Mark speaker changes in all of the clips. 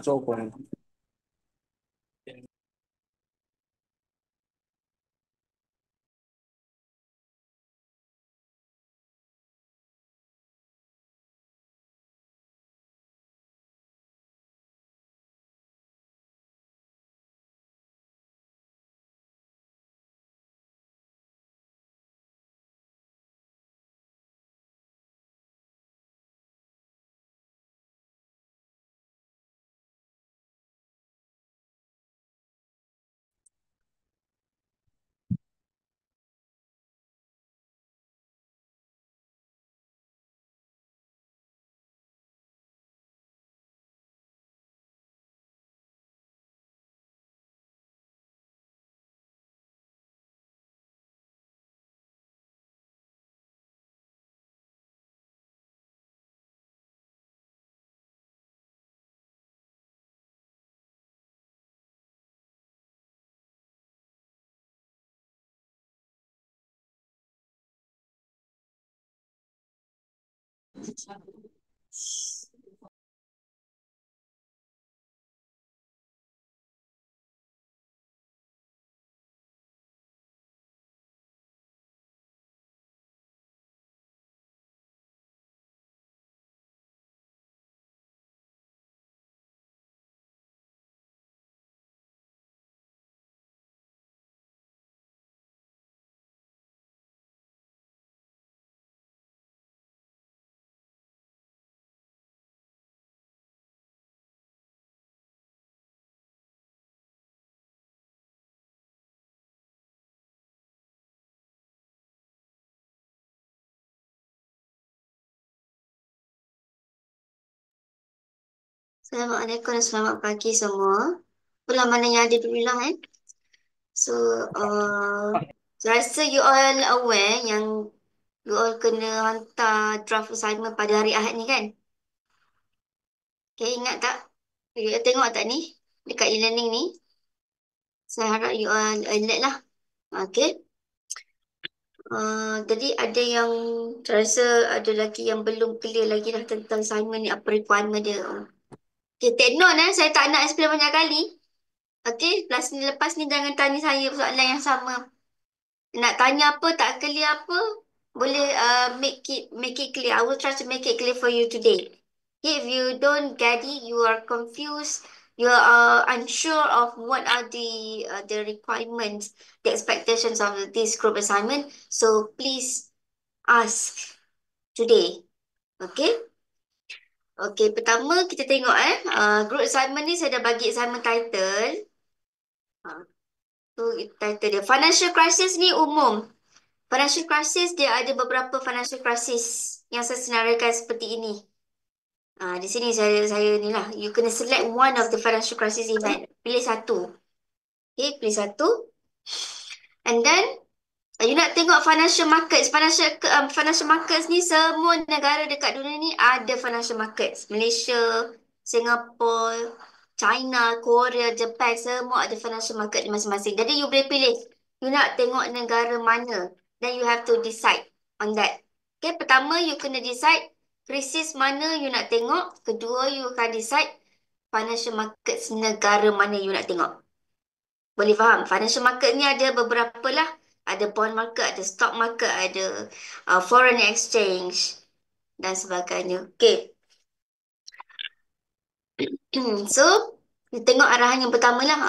Speaker 1: 做工。
Speaker 2: Assalamualaikum dan selamat pagi semua. Itulah mana yang ada dulu lah. So, saya rasa you all aware yang you all kena hantar draft assignment pada hari Ahad ni kan? Okay, ingat tak? You all tengok tak ni? Dekat e-learning ni. Saya harap you all alert lah. Okay. Jadi ada yang saya rasa ada lagi yang belum clear lagi lah tentang assignment ni, apa requirement dia. Okay, take note saya tak nak explain banyak kali. Okay, lepas ni jangan tanya saya soalan yang sama. Nak tanya apa, tak clear apa, boleh make it clear. I will try to make it clear for you today. Okay, if you don't get it, you are confused, you are unsure of what are the requirements, the expectations of this group assignment. So please ask today. Okay? Okay, pertama kita tengok group assignment ni saya dah bagi assignment title. Tu title dia. Financial crisis ni umum. Financial crisis dia ada beberapa financial crisis yang saya senaraikan seperti ini. Di sini saya ni lah. You kena select one of the financial crisis event. Pilih satu. Okay, pilih satu. And then you nak tengok financial markets. Financial markets ni semua negara dekat dunia ni ada financial markets. Malaysia, Singapore, China, Korea, Japan semua ada financial market di masing-masing. Jadi you boleh pilih. You nak tengok negara mana. Then you have to decide on that. Okay, pertama you kena decide krisis mana you nak tengok. Kedua you akan decide financial markets negara mana you nak tengok. Boleh faham? Financial market ni ada beberapa lah. Ada bond market, ada stock market, ada foreign exchange dan sebagainya. Okay. So, kita tengok arahan yang pertama lah.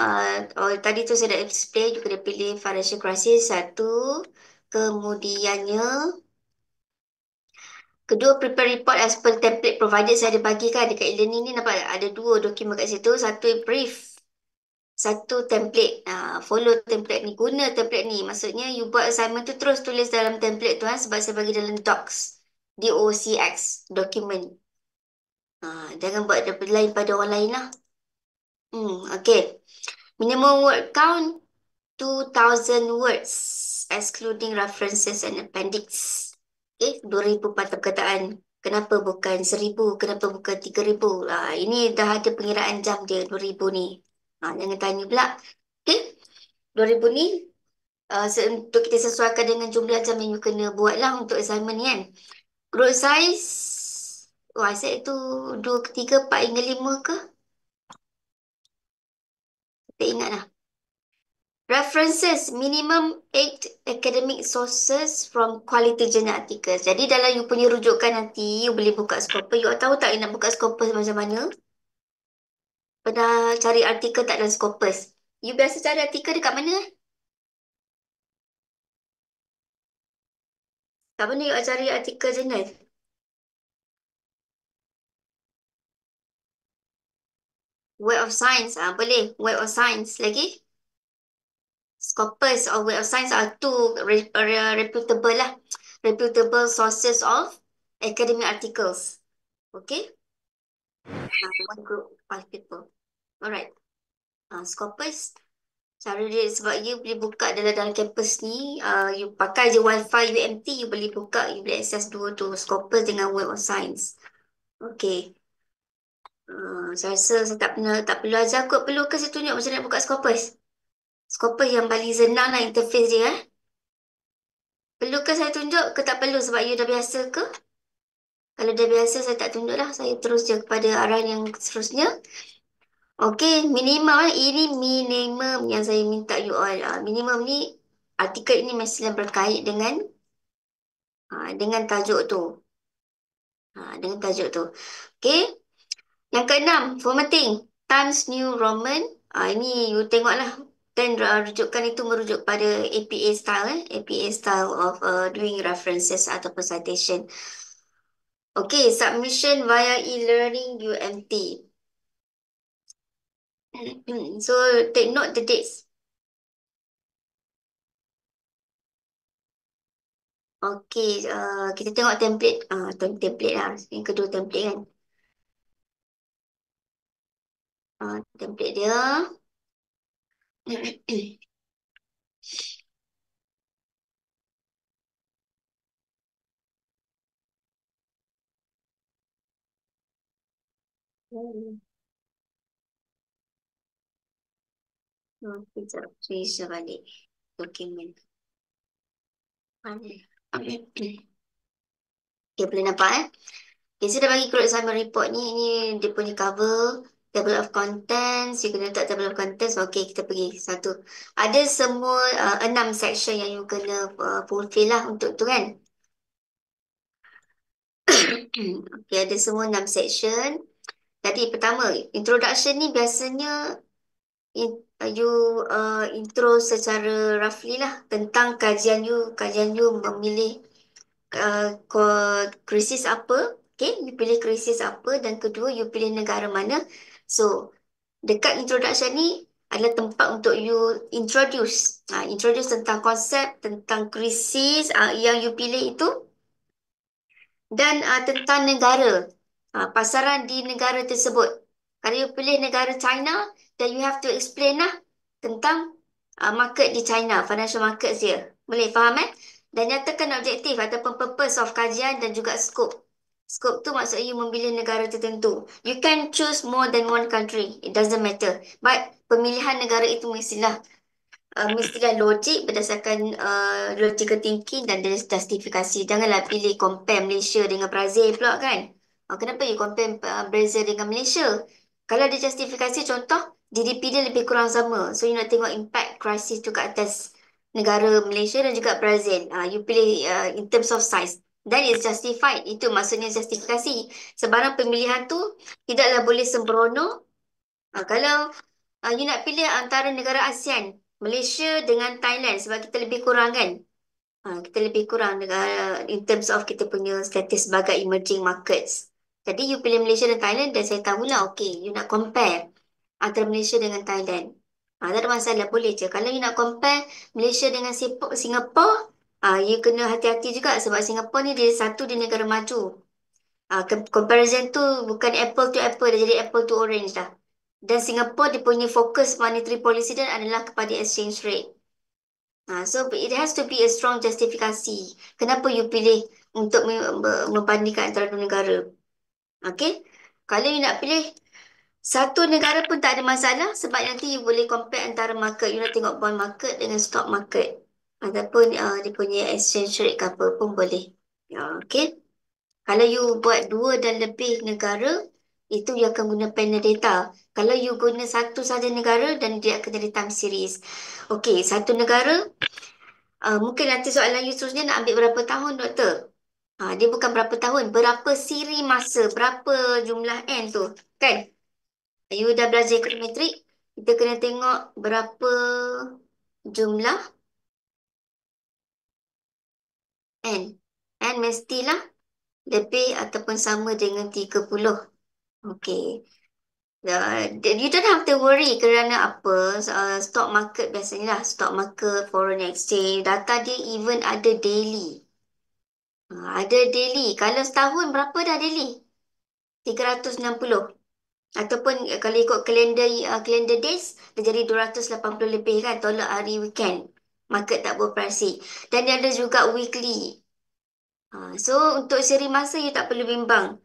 Speaker 2: Tadi tu saya dah explain, you kena pilih financial crisis satu. Kemudiannya, kedua, prepare report as per template provided. Saya ada bagikan dekat e-learning ni, nampak ada dua dokumen kat situ. Satu brief, satu template. Follow template ni, guna template ni. Maksudnya you buat assignment tu terus tulis dalam template tu sebab saya bagi dalam docs. DOCX, document. Jangan buat lain pada orang lain lah. Okay. Minimum word count 2,000 words excluding references and appendix. Okay, 2,000 patah perkataan. Kenapa bukan 1,000? Kenapa bukan 3,000? Ini dah ada pengiraan jam dia 2,000 ni. Jangan tanya pula. Okay, 2,000 ni untuk kita sesuaikan dengan jumlah jam yang you kena buat lah untuk assignment ni kan. Group size, saya tu 2, 3, 4 hingga 5 ke? Tak ingat lah. References, minimum 8 academic sources from quality journal articles. Jadi dalam you punya rujukan nanti, you boleh buka Scopus. You tahu tak you nak buka Scopus macam mana? Pernah cari artikel tak dalam Scopus? You biasa cari artikel dekat mana? Kat mana you cari artikel jurnal? Web of Science. Ah, boleh. Web of Science. Lagi? Scopus or Web of Science are two reputable lah. Reputable sources of academic articles. Okay? One group, 5 people. Alright. Scopus. Cara dia sebab you boleh buka dalam kampus ni. You pakai je wifi UMT. You boleh buka. You boleh access dua tu. Scopus dengan Web of Science. Okay. Saya rasa saya tak perlu ajar kot. Perlu ke saya tunjuk macam nak buka Scopus? Scopus yang paling senang lah interface dia. Perlu ke saya tunjuk ke tak perlu sebab you dah biasa ke? Kalau dah biasa saya tak tunjuk lah. Saya terus je kepada arahan yang seterusnya. Okey, minimum ini minimum yang saya minta you all. Minimum ni artikel ini mestilah berkait dengan tajuk tu. Dengan tajuk tu. Okey. Yang keenam, formatting. Times New Roman. Ini you tengoklah. Dan rujukan itu merujuk pada APA style. APA style of doing references ataupun citation. Okey, submission via e-learning UMT. So, take note the dates. Okey, kita tengok template. Template lah. Yang kedua template kan. Template dia. Sekejap. Saya balik. Dokumen. Mana? Okay, boleh nampak Okay, saya dah bagi keluar assignment report ni. Ini dia punya cover. Table of contents. You kena letak table of contents. Okay, kita pergi satu. Ada semua 6 section yang you kena fulfill lah untuk tu kan. Okay, ada semua 6 section. Jadi pertama, introduction ni biasanya you intro secara roughly lah tentang kajian you memilih krisis apa. Okay, you pilih krisis apa dan kedua you pilih negara mana. So, dekat introduction ni adalah tempat untuk you introduce tentang konsep, tentang krisis yang you pilih itu dan tentang negara, pasaran di negara tersebut. Kalau you pilih negara China, then you have to explain lah tentang market di China, financial markets dia. Boleh faham Dan nyatakan objektif ataupun purpose of kajian dan juga scope. Scope tu maksud you memilih negara tertentu. You can choose more than one country. It doesn't matter. But pemilihan negara itu mestilah logik berdasarkan logical thinking dan justifikasi. Janganlah pilih compare Malaysia dengan Brazil pula kan. Kenapa you compare Brazil dengan Malaysia? Kalau ada justifikasi, contoh GDP dia lebih kurang sama. So you nak tengok impact krisis tu kat atas negara Malaysia dan juga Brazil. You pilih in terms of size. Then it's justified. Itu maksudnya justifikasi. Sebarang pemilihan tu tidaklah boleh sembrono. Kalau you nak pilih antara negara ASEAN, Malaysia dengan Thailand sebab kita lebih kurang kan. Kita lebih kurang negara in terms of kita punya status sebagai emerging markets. Jadi you pilih Malaysia dan Thailand dan saya tahulah okay, you nak compare antara Malaysia dengan Thailand. Tak ada masalah, boleh je. Kalau you nak compare Malaysia dengan Singapore, you kena hati-hati juga sebab Singapore ni dia satu di negara maju. Comparison tu bukan apple to apple, dah jadi apple to orange dah. Dan Singapore dia punya fokus monetary policy dan adalah kepada exchange rate. So it has to be a strong justifikasi. Kenapa you pilih untuk membandingkan antara dua negara? Okay? Kalau you nak pilih satu negara pun tak ada masalah sebab nanti you boleh compare antara market. You nak tengok bond market dengan stock market. Ataupun dia punya exchange rate ke apa pun boleh. Okay? Kalau you buat dua dan lebih negara, Itu you akan guna panel data. Kalau you guna satu sahaja negara dan dia akan jadi time series. Okey, satu negara, mungkin nanti soalan you seterusnya nak ambil berapa tahun, doktor? Dia bukan berapa tahun, berapa siri masa, berapa jumlah N tu, kan? You dah belajar ekonometrik, kita kena tengok berapa jumlah N. N mestilah lebih ataupun sama dengan 30. Okey. You don't have to worry kerana apa, stock market biasanya lah, stock market, foreign exchange, data dia even ada daily. Ada daily. Kalau setahun berapa dah daily? 360. Ataupun kalau ikut kalender days, dia jadi 280 lebih kan, tolak hari weekend. Market tak beroperasi. Dan dia ada juga weekly. So, untuk siri masa, you tak perlu bimbang.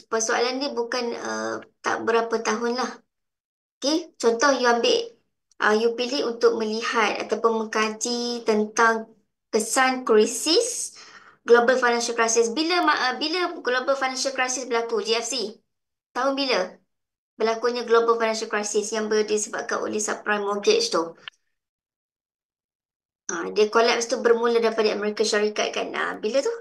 Speaker 2: Persoalan dia bukan tak berapa tahun lah. Okay, contoh you ambil, you pilih untuk melihat ataupun mengkaji tentang kesan krisis, global financial crisis. Bila global financial crisis berlaku, GFC? Tahun bila berlakunya global financial crisis yang disebabkan oleh subprime mortgage tu? Dia collapse tu bermula daripada Amerika Syarikat kan? Bila tu?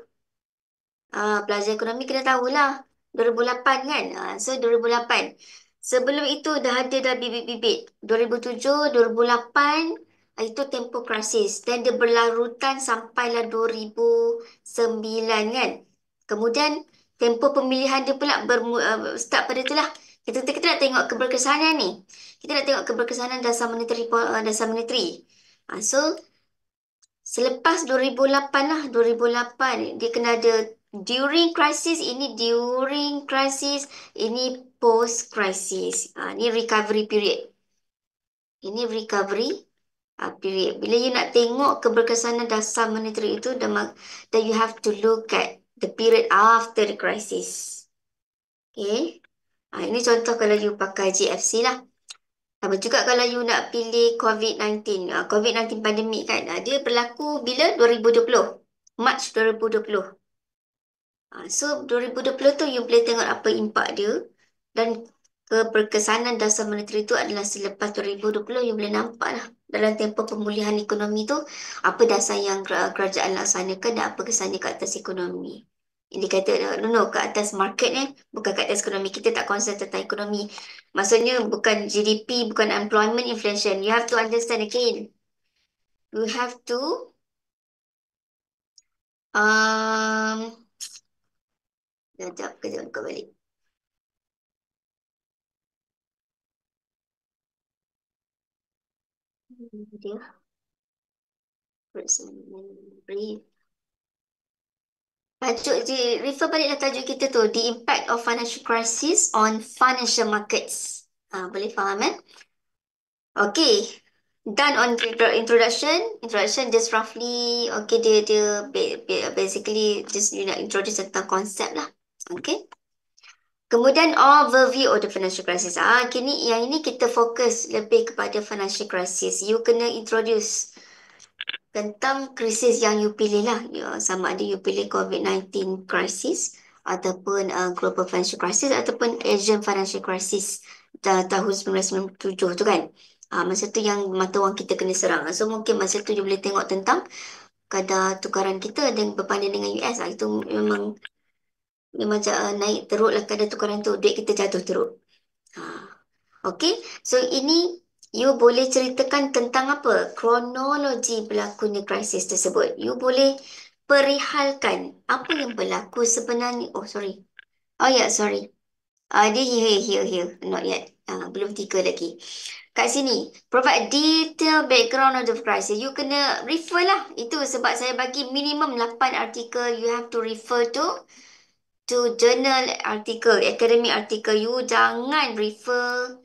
Speaker 2: Pelajar ekonomi kena tahulah. 2008 kan? So 2008. Sebelum itu dah bibit-bibit. 2007, 2008, itu tempoh krisis. Dan dia berlarutan sampailah 2009 kan? Kemudian tempoh pemilihan dia pula start pada itulah. Kita nak tengok keberkesanan ni. Kita nak tengok keberkesanan dasar monetary. So selepas 2008 lah, 2008 dia kena ada during crisis, ini post crisis. Ni recovery period. Ini recovery period. Bila you nak tengok keberkesanan dasar monetary itu, then you have to look at the period after the crisis. Okay. Ini contoh kalau you pakai GFC lah. Sama juga kalau you nak pilih COVID-19. COVID-19 pandemik kan. Dia berlaku bila? 2020. Mac 2020. So, 2020 tu you boleh tengok apa impak dia. Dan keberkesanan dasar monetary itu adalah selepas 2020. You boleh nampak lah. Dalam tempoh pemulihan ekonomi tu, apa dasar yang kerajaan laksanakan dan apa kesannya ke atas ekonomi. Ini kata, no, ke atas market ni, bukan ke atas ekonomi. Kita tak concern tentang ekonomi. Maksudnya bukan GDP, bukan employment, inflation. You have to understand again. You have to um, kejap buka balik. Dia brief. Tajuk refer baliklah tajuk kita tu, The Impact of Financial Crisis on Financial Markets. Boleh faham eh? Okay. Done on introduction. Introduction just roughly, okay, dia basically just you nak introduce tentang konsep lah. Okay. Kemudian overview of the financial crisis. Kini yang ini kita fokus lebih kepada financial crisis. You kena introduce tentang krisis yang you pilih lah. Sama ada you pilih COVID-19 crisis ataupun global financial crisis ataupun Asian financial crisis tahun 1997 tu kan. Masa tu yang mata wang kita kena serang. So mungkin masa tu you boleh tengok tentang kadar tukaran kita dan berbanding dengan US. Itu memang naik teruk lah kadar tukaran tu. Duit kita jatuh teruk. Okay, so ini you boleh ceritakan tentang apa? Kronologi berlakunya krisis tersebut. You boleh perihalkan apa yang berlaku sebenarnya. Oh, sorry. Oh, ya, yeah, sorry. Dia here. Not yet. Belum 3 lagi. Kat sini, provide detailed background of the crisis. You kena refer lah. Itu sebab saya bagi minimum 8 artikel. You have to refer to journal article, academic article. You jangan refer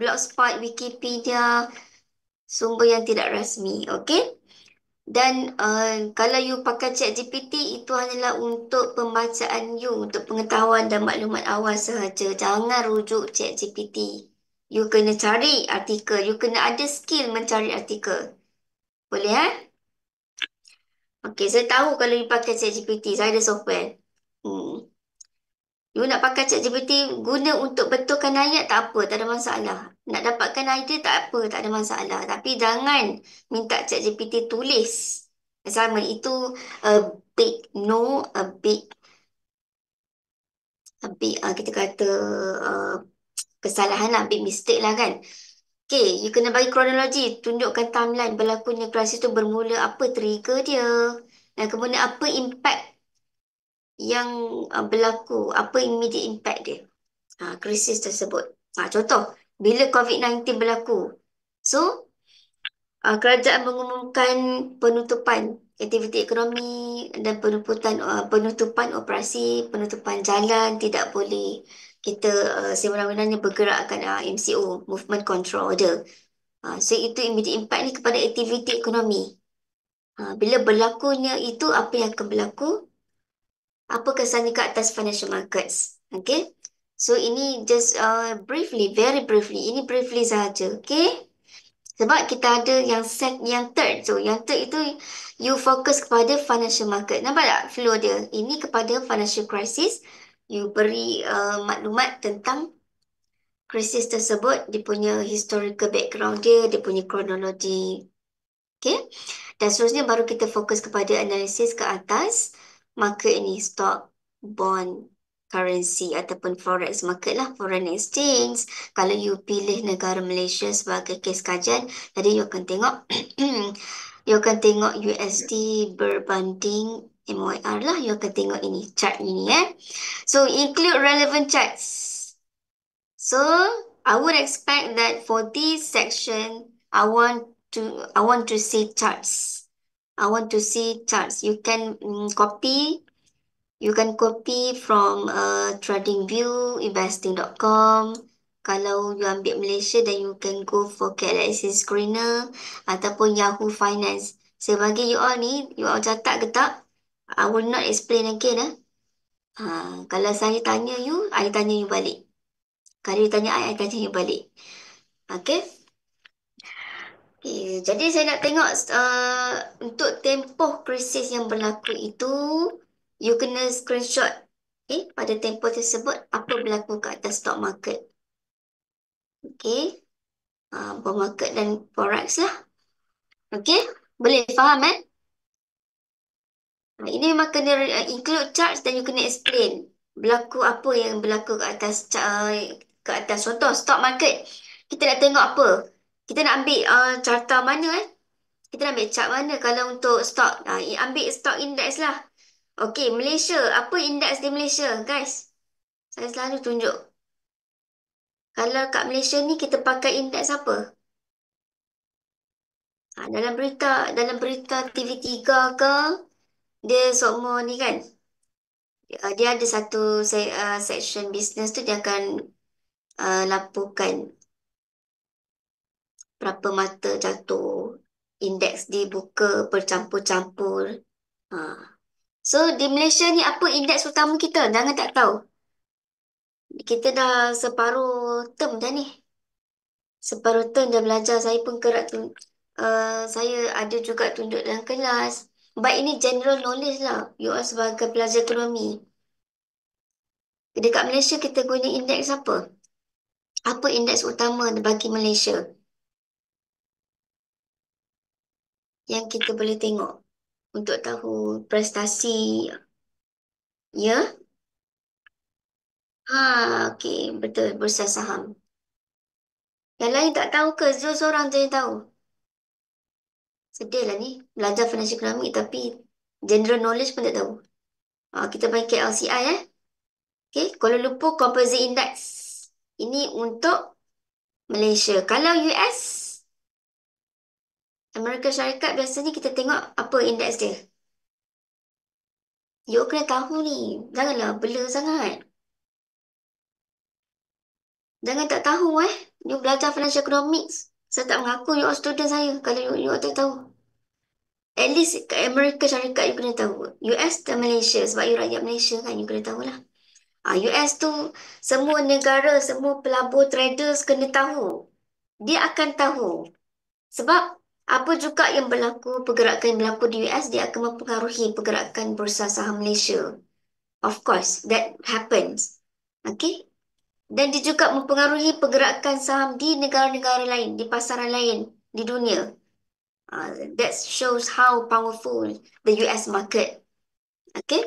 Speaker 2: blogspot, Wikipedia, sumber yang tidak rasmi, okay? Dan kalau you pakai ChatGPT, itu hanyalah untuk pembacaan you, untuk pengetahuan dan maklumat awal sahaja. Jangan rujuk ChatGPT. You kena cari artikel, you kena ada skill mencari artikel. Boleh, eh? Okay, saya tahu kalau you pakai ChatGPT, saya ada software. You nak pakai ChatGPT guna untuk betulkan ayat tak apa, tak ada masalah. Nak dapatkan idea tak apa, tak ada masalah. Tapi jangan minta ChatGPT tulis assignment. Itu a big no, a big kita kata uh, kesalahan lah, big mistake lah kan. Okay, you kena bagi kronologi, tunjukkan timeline berlakunya krisis tu bermula, apa trigger dia, dan kemudian apa impact yang berlaku, apa immediate impact dia, krisis tersebut. Contoh, bila COVID-19 berlaku. So, kerajaan mengumumkan penutupan aktiviti ekonomi dan penutupan operasi, penutupan jalan, tidak boleh kita semena-menanya bergerakkan MCO, Movement Control Order. So, itu immediate impact ni kepada aktiviti ekonomi. Bila berlakunya itu, apa yang akan berlaku? Apa kesannya ke atas financial markets? Okay? So, ini just briefly, very briefly. Ini briefly sahaja. Okay? Sebab kita ada yang third tu. Yang third itu, you fokus kepada financial market. Nampak tak flow dia? Ini kepada financial crisis. You beri maklumat tentang krisis tersebut, dia punya historical background dia, dia punya kronologi. Okay? Dan seterusnya baru kita fokus kepada analisis ke atas market ini, stock, bond, currency ataupun forex market lah, foreign exchange. Kalau you pilih negara Malaysia sebagai kes kajian, tadi you akan tengok you akan tengok USD berbanding MYR lah, you akan tengok ini chart ini So include relevant charts. So I would expect that for this section I want to see charts. I want to see charts. You can copy. You can copy from TradingView, investing.com. Kalau you ambil Malaysia, then you can go for Galaxy Screener ataupun Yahoo Finance. Sebagai you all ni, you all catat ke tak? I will not explain again. Kalau saya tanya you, I tanya you balik. Kalau you tanya I tanya you balik. Okay? Okay, jadi saya nak tengok untuk tempoh krisis yang berlaku itu, you kena screenshot pada tempoh tersebut apa berlaku ke atas stock market. Okay, bond market dan forex lah. Okay, boleh faham Ini memang kena include charts dan you kena explain berlaku apa yang berlaku ke atas contoh stock market. Kita nak tengok apa? Kita nak ambil carta mana Kita nak ambil chart mana kalau untuk stock? Ambil stock index lah. Okey, Malaysia. Apa indeks di Malaysia, guys? Saya selalu tunjuk. Kalau kat Malaysia ni kita pakai indeks apa? Dalam berita TV3 ke, dia semua ni kan. Dia ada satu section business tu dia akan laporkan berapa mata jatuh, indeks dibuka bercampur-campur. Ha. So, di Malaysia ni apa indeks utama kita? Jangan tak tahu. Kita dah separuh term dah ni. Separuh term dah belajar. Saya pun saya ada juga tunjuk dalam kelas. Baik ini general knowledge lah. You all sebagai pelajar ekonomi. Dekat Malaysia kita guna indeks apa? Apa indeks utama bagi Malaysia? Yang kita boleh tengok untuk tahu prestasi. Ya? Okey. Betul. Bursa saham. Yang lain tak tahu ke? Seorang je yang tahu. Sedih lah ni. Belajar financial economics tapi general knowledge pun tak tahu. Kita main KLCI Okay. Kuala Lumpur Composite Index. Ini untuk Malaysia. Kalau US, Amerika Syarikat biasanya kita tengok apa indeks dia. You kena tahu ni. Janganlah blur sangat. Jangan tak tahu You belajar financial economics. Saya tak mengaku you all student saya kalau you all tak tahu. At least kat Amerika Syarikat you kena tahu. US dan Malaysia sebab you rakyat Malaysia kan you kena tahulah. US tu semua negara, semua pelabur traders kena tahu. Dia akan tahu. Sebab apa juga yang berlaku, pergerakan yang berlaku di US, dia akan mempengaruhi pergerakan bursa saham Malaysia. Of course, that happens. Okey. Dan dia juga mempengaruhi pergerakan saham di negara-negara lain, di pasaran lain di dunia. That shows how powerful the US market. Okay.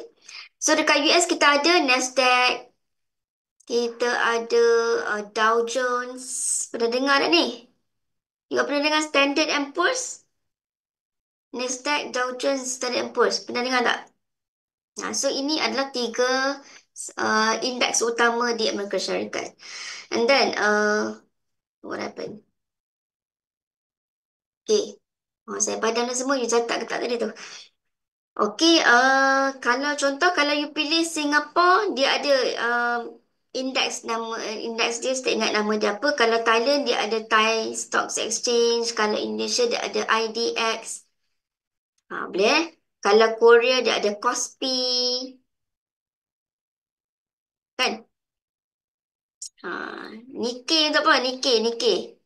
Speaker 2: So dekat US kita ada Nasdaq, kita ada Dow Jones. Pernah dengar tak ni? You pernah dengar Standard and Poor's? Nasdaq, Dow Jones, Standard and Poor's. Pernah dengar tak? Nah, so ini adalah tiga indeks utama di Amerika Syarikat. And then, what happened? Okay. Oh, saya padam dah semua. You catat ke tak tadi tu? Okey, kalau contoh kalau you pilih Singapore, dia ada indeks dia saya tak ingat nama dia apa. Kalau Thailand dia ada Thai Stocks Exchange, kalau Indonesia dia ada IDX. Boleh eh? Kalau Korea dia ada Kospi, kan? Ha, Nikkei untuk apa? Nikkei.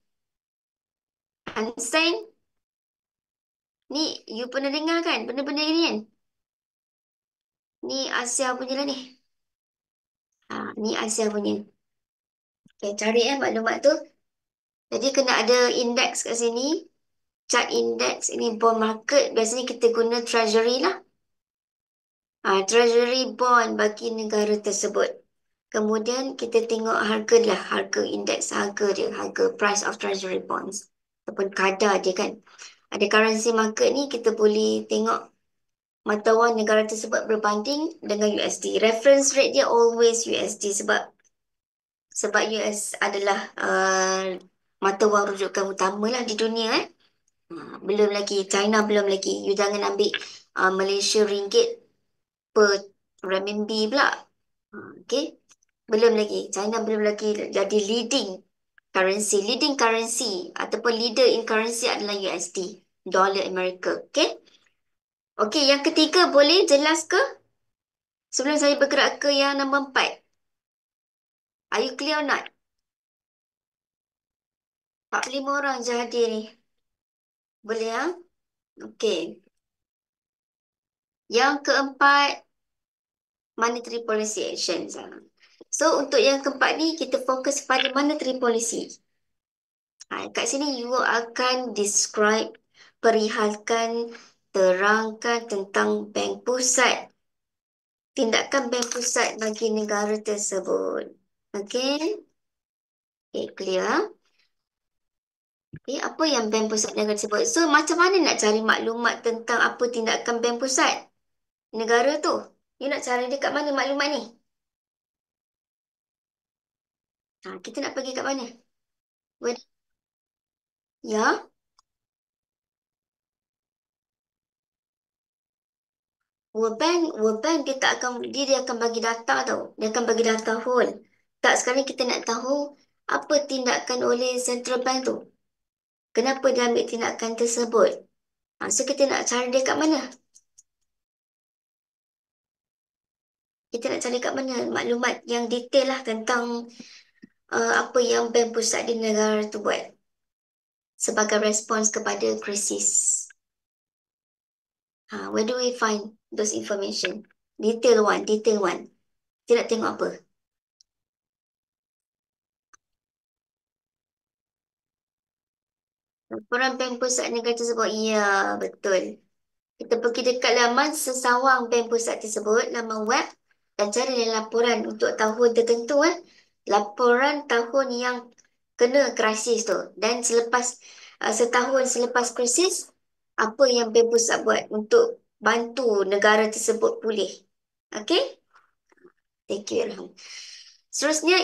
Speaker 2: Hang Seng, ni you pernah dengar kan? Benda-benda ni kan? Ni Asia punya lah ni. Ni Asia punya. Okay, cari maklumat tu. Jadi kena ada indeks kat sini. Chart index ini bond market. Biasanya kita guna treasury lah. Treasury bond bagi negara tersebut. Kemudian kita tengok harga lah. Harga indeks harga dia. Harga price of treasury bonds. Ataupun kadar dia kan. Ada currency market ni kita boleh tengok mata wang negara tersebut berbanding dengan USD. Reference rate dia always USD sebab US adalah mata wang rujukan utama lah di dunia eh. Belum lagi China belum lagi. You jangan ambil Malaysia ringgit per renminbi pula. Okay. Belum lagi. China belum lagi jadi leading currency ataupun leader in currency adalah USD, dollar Amerika. Okay. Okay, yang ketiga boleh jelas ke? Sebelum saya bergerak ke yang nombor 4. Are you clear or not? 45 orang je hadir ni. Boleh ya? Okay. Yang keempat, monetary policy actions. So, untuk yang keempat ni, kita fokus pada monetary policy. Kat sini, you akan describe, perihalkan, terangkan tentang bank pusat. Tindakan bank pusat bagi negara tersebut. Okay? Okay, clear? Okay, apa yang bank pusat negara tersebut? So, macam mana nak cari maklumat tentang apa tindakan bank pusat negara tu? You nak cari dekat mana maklumat ni? Kita nak pergi kat mana? Where- Ya? World Bank dia akan bagi data tau. Dia akan bagi data whole. Tak, sekarang kita nak tahu apa tindakan oleh Central Bank tu. Kenapa dia ambil tindakan tersebut? So kita nak cari dia kat mana? Kita nak cari kat mana maklumat yang detail lah tentang apa yang bank pusat di negara tu buat sebagai respons kepada krisis. Where do we find those information? Detail one. Kita nak tengok apa? Laporan bank pusat negara tersebut. Ya, betul. Kita pergi dekat laman sesawang bank pusat tersebut, laman web dan cari laporan untuk tahun tertentu. Laporan tahun yang kena krisis tu. Dan setahun selepas krisis, apa yang bank pusat buat untuk bantu negara tersebut pulih. Okay? Thank you, Irham. Seterusnya,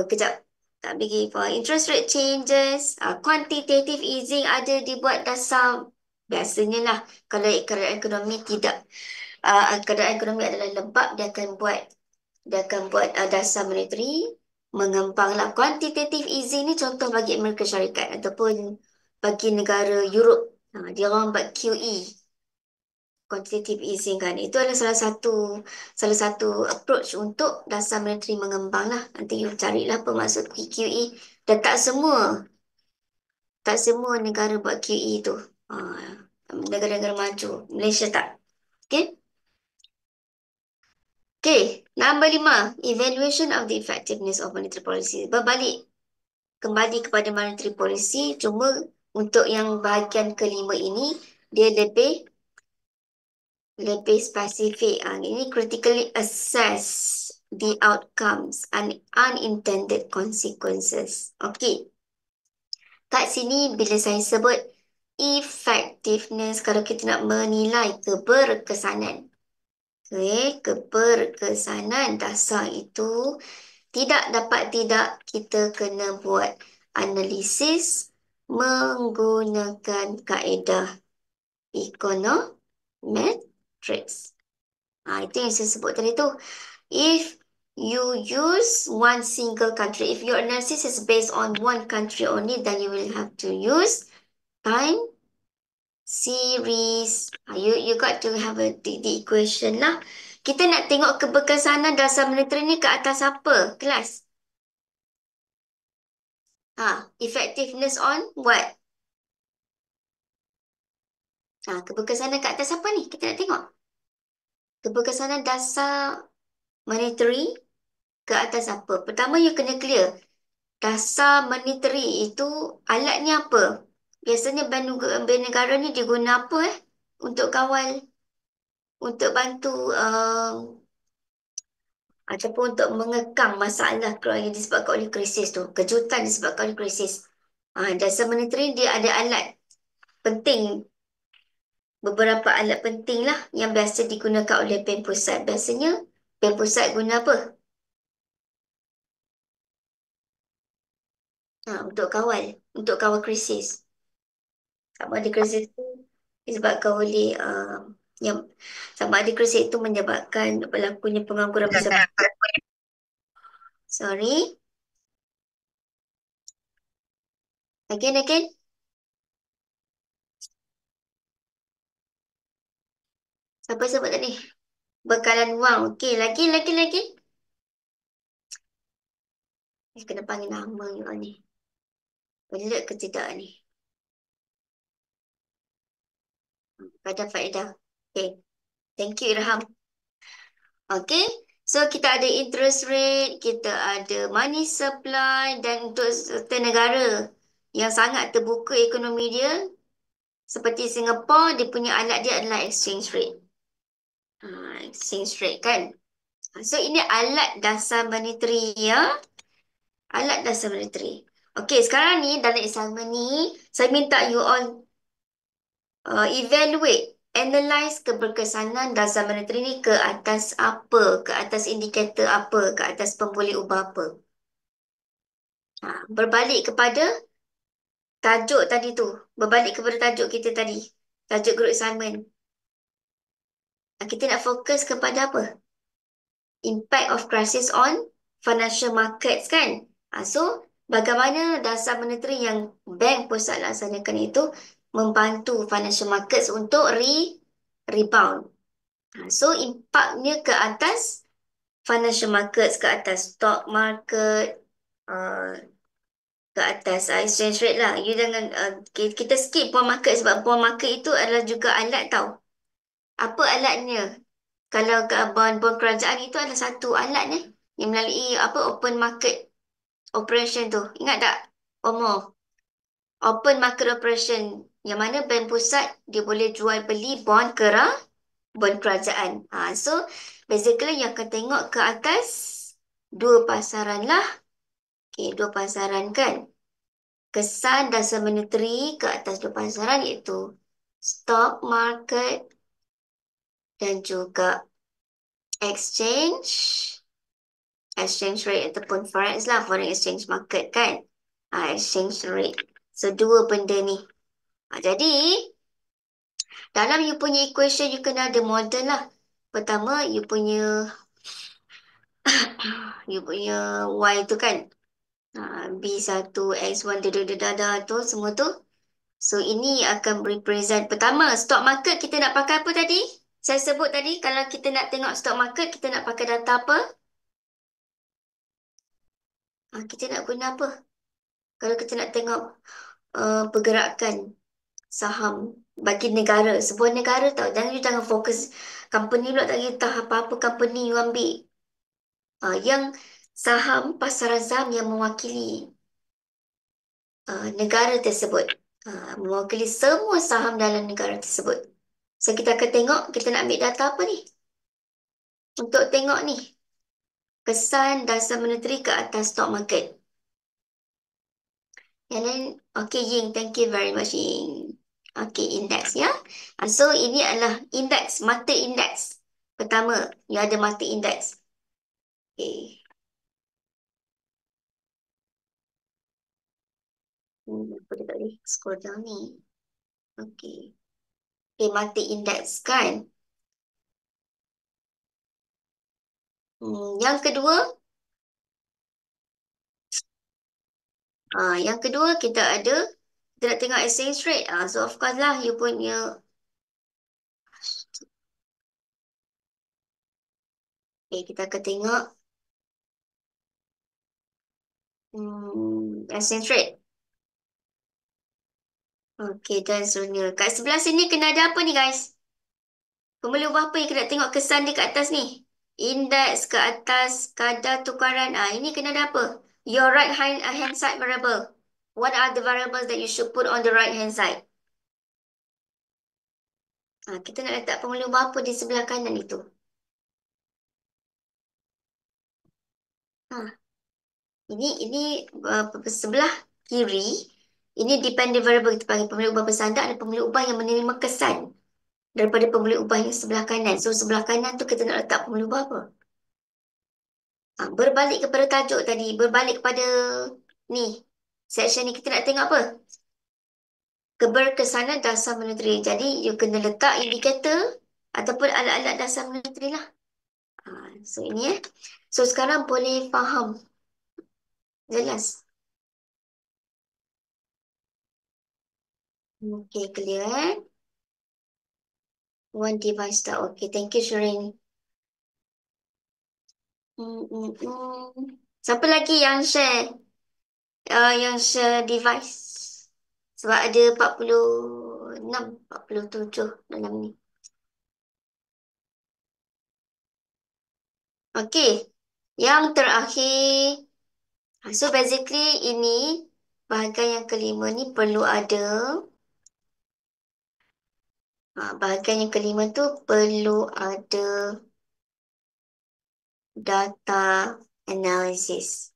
Speaker 2: kejap. Tak bagi for interest rate changes. Quantitative easing ada dibuat dasar. Biasanya lah. Kalau keadaan ekonomi tidak. Keadaan ekonomi adalah lembab, dia akan buat dasar monetary. Mengembanglah. Quantitative easing ni contoh bagi Amerika Syarikat ataupun bagi negara Europe. Dia orang buat QE, quantitative easing kan. Itu adalah salah satu approach untuk dasar monetary mengembang lah. Nanti you carilah apa maksud QE. Dan tak semua negara buat QE tu. Negara-negara maju. Malaysia tak. Okay? Okay, number 5. Evaluation of the effectiveness of monetary policy. Kembali kepada monetary policy. Cuma untuk yang bahagian kelima ini, dia lebih spesifik. Ini critically assess the outcomes and unintended consequences. Okay. Kat sini bila saya sebut effectiveness, kalau kita nak menilai keberkesanan. Okay, keberkesanan dasar itu tidak kita kena buat analisis menggunakan kaedah econometrics. Itu yang saya sebut tadi tu. If you use one single country, if your analysis is based on one country only, then you will have to use time series. You got to have the equation lah. Kita nak tengok keberkesanan dasar monetary ni ke atas apa, kelas? Effectiveness on what? Keberkesanan ke atas apa ni? Kita nak tengok. Keberkesanan dasar monetary ke atas apa? Pertama, you kena clear. Dasar monetary itu alatnya apa? Biasanya bank negara ni diguna apa untuk kawal, untuk bantu ataupun untuk mengekang masalah yang disebabkan oleh krisis tu. Kejutan disebabkan oleh krisis. Dasar monetary dia ada alat penting. Beberapa alat penting lah yang biasa digunakan oleh bank pusat. Biasanya bank pusat guna apa? Untuk kawal krisis. Sama ada krisis itu disebabkan oleh yang sama ada krisis itu menyebabkan berlakunya pengangguran besar. Sorry. Again. Siapa sebut tadi? Bekalan wang. Okey, lagi. Kena panggil nama you ni. Boleh ke tidak ni? Pada faedah. Okey. Thank you, Irham. Okey. So, kita ada interest rate, kita ada money supply dan untuk serta negara yang sangat terbuka ekonomi dia, seperti Singapore, dia punya alat dia adalah exchange rate. Exchange rate kan? So, ini alat dasar monetary ya. Alat dasar monetary. Okey, sekarang ni dalam assignment ni, saya minta you all evaluate, analyze keberkesanan dasar monetary ni ke atas apa, ke atas indikator apa, ke atas pemboleh ubah apa. Berbalik kepada tajuk tadi tu. Berbalik kepada tajuk kita tadi. Tajuk group assignment. Kita nak fokus kepada apa? Impact of crisis on financial markets kan? So, bagaimana dasar monetary yang bank pusat laksanakan itu membantu financial markets untuk rebound. So, impaknya ke atas financial markets, ke atas stock market, ke atas exchange rate lah. You jangan, kita skip bond market sebab bond market itu adalah juga alat tau. Apa alatnya? Kalau bond kerajaan itu adalah satu alat yang melalui open market operation tu. Ingat tak? Open market operation. Yang mana bank pusat dia boleh jual beli bond kerajaan. So, basically yang akan tengok ke atas dua pasaran lah. Okay, dua pasaran kan? Kesan dasar monetary ke atas dua pasaran iaitu stock market dan juga exchange rate ataupun forex lah, foreign exchange market kan. Exchange rate. So, dua benda ni. Jadi, dalam you punya equation, you kena ada model lah. Pertama, you punya Y tu kan. B1, X1, tu, semua tu. So, ini akan represent. Pertama, stock market kita nak pakai apa tadi? Saya sebut tadi, kalau kita nak tengok stock market, kita nak pakai data apa? Kita nak guna apa? Kalau kita nak tengok pergerakan saham. bagi negara, sebuah negara tau. Jangan fokus company pula tak kita tahu apa-apa company you ambil. Yang saham, pasaran saham yang mewakili negara tersebut. Mewakili semua saham dalam negara tersebut. So, kita akan tengok, kita nak ambil data apa ni? Untuk tengok ni, kesan dasar monetary ke atas stock market. Yang lain, okay, Ying, thank you very much, Ying. Okay, index ya. So, ini adalah index, mata index. Pertama, you ada mata index. Okay. Apa dia tak boleh scroll down ni? Okay. Okay, mata index kan? Yang kedua, yang kedua kita ada, kita nak tengok exchange rate. So, of course lah, you punya, okay, kita akan tengok exchange rate. Okay, dan seterusnya. Kat sebelah sini kena ada apa ni, guys? Pembeli ubah apa yang kena tengok kesan dia kat atas ni? Indeks ke atas, kadar tukaran. Ini kena ada apa? Your hand side variable. What are the variables that you should put on the right hand side? Kita nak letak pembeli ubah apa di sebelah kanan itu? Ha, ini sebelah kiri. Ini dependent variable kita panggil pembeli ubah bersandar dan pembeli ubah yang menerima kesan daripada pembeli ubah yang sebelah kanan. So sebelah kanan tu kita nak letak pembeli ubah apa? Berbalik kepada tajuk tadi, berbalik kepada ni. Section ni kita nak tengok apa? Keberkesanan dasar monetary. Jadi you kena letak indikator ataupun alat-alat dasar monetary lah. So ini So sekarang boleh faham. Jelas. Okay, clear One device tak. Okay, thank you Shireen. Hmm, hmm, hmm. Siapa lagi yang share? Yang share device. Sebab ada 46, 47 dalam ni. Okay. Yang terakhir. So basically ini bahagian yang kelima ni perlu ada. Bahagian yang kelima tu perlu ada data analysis.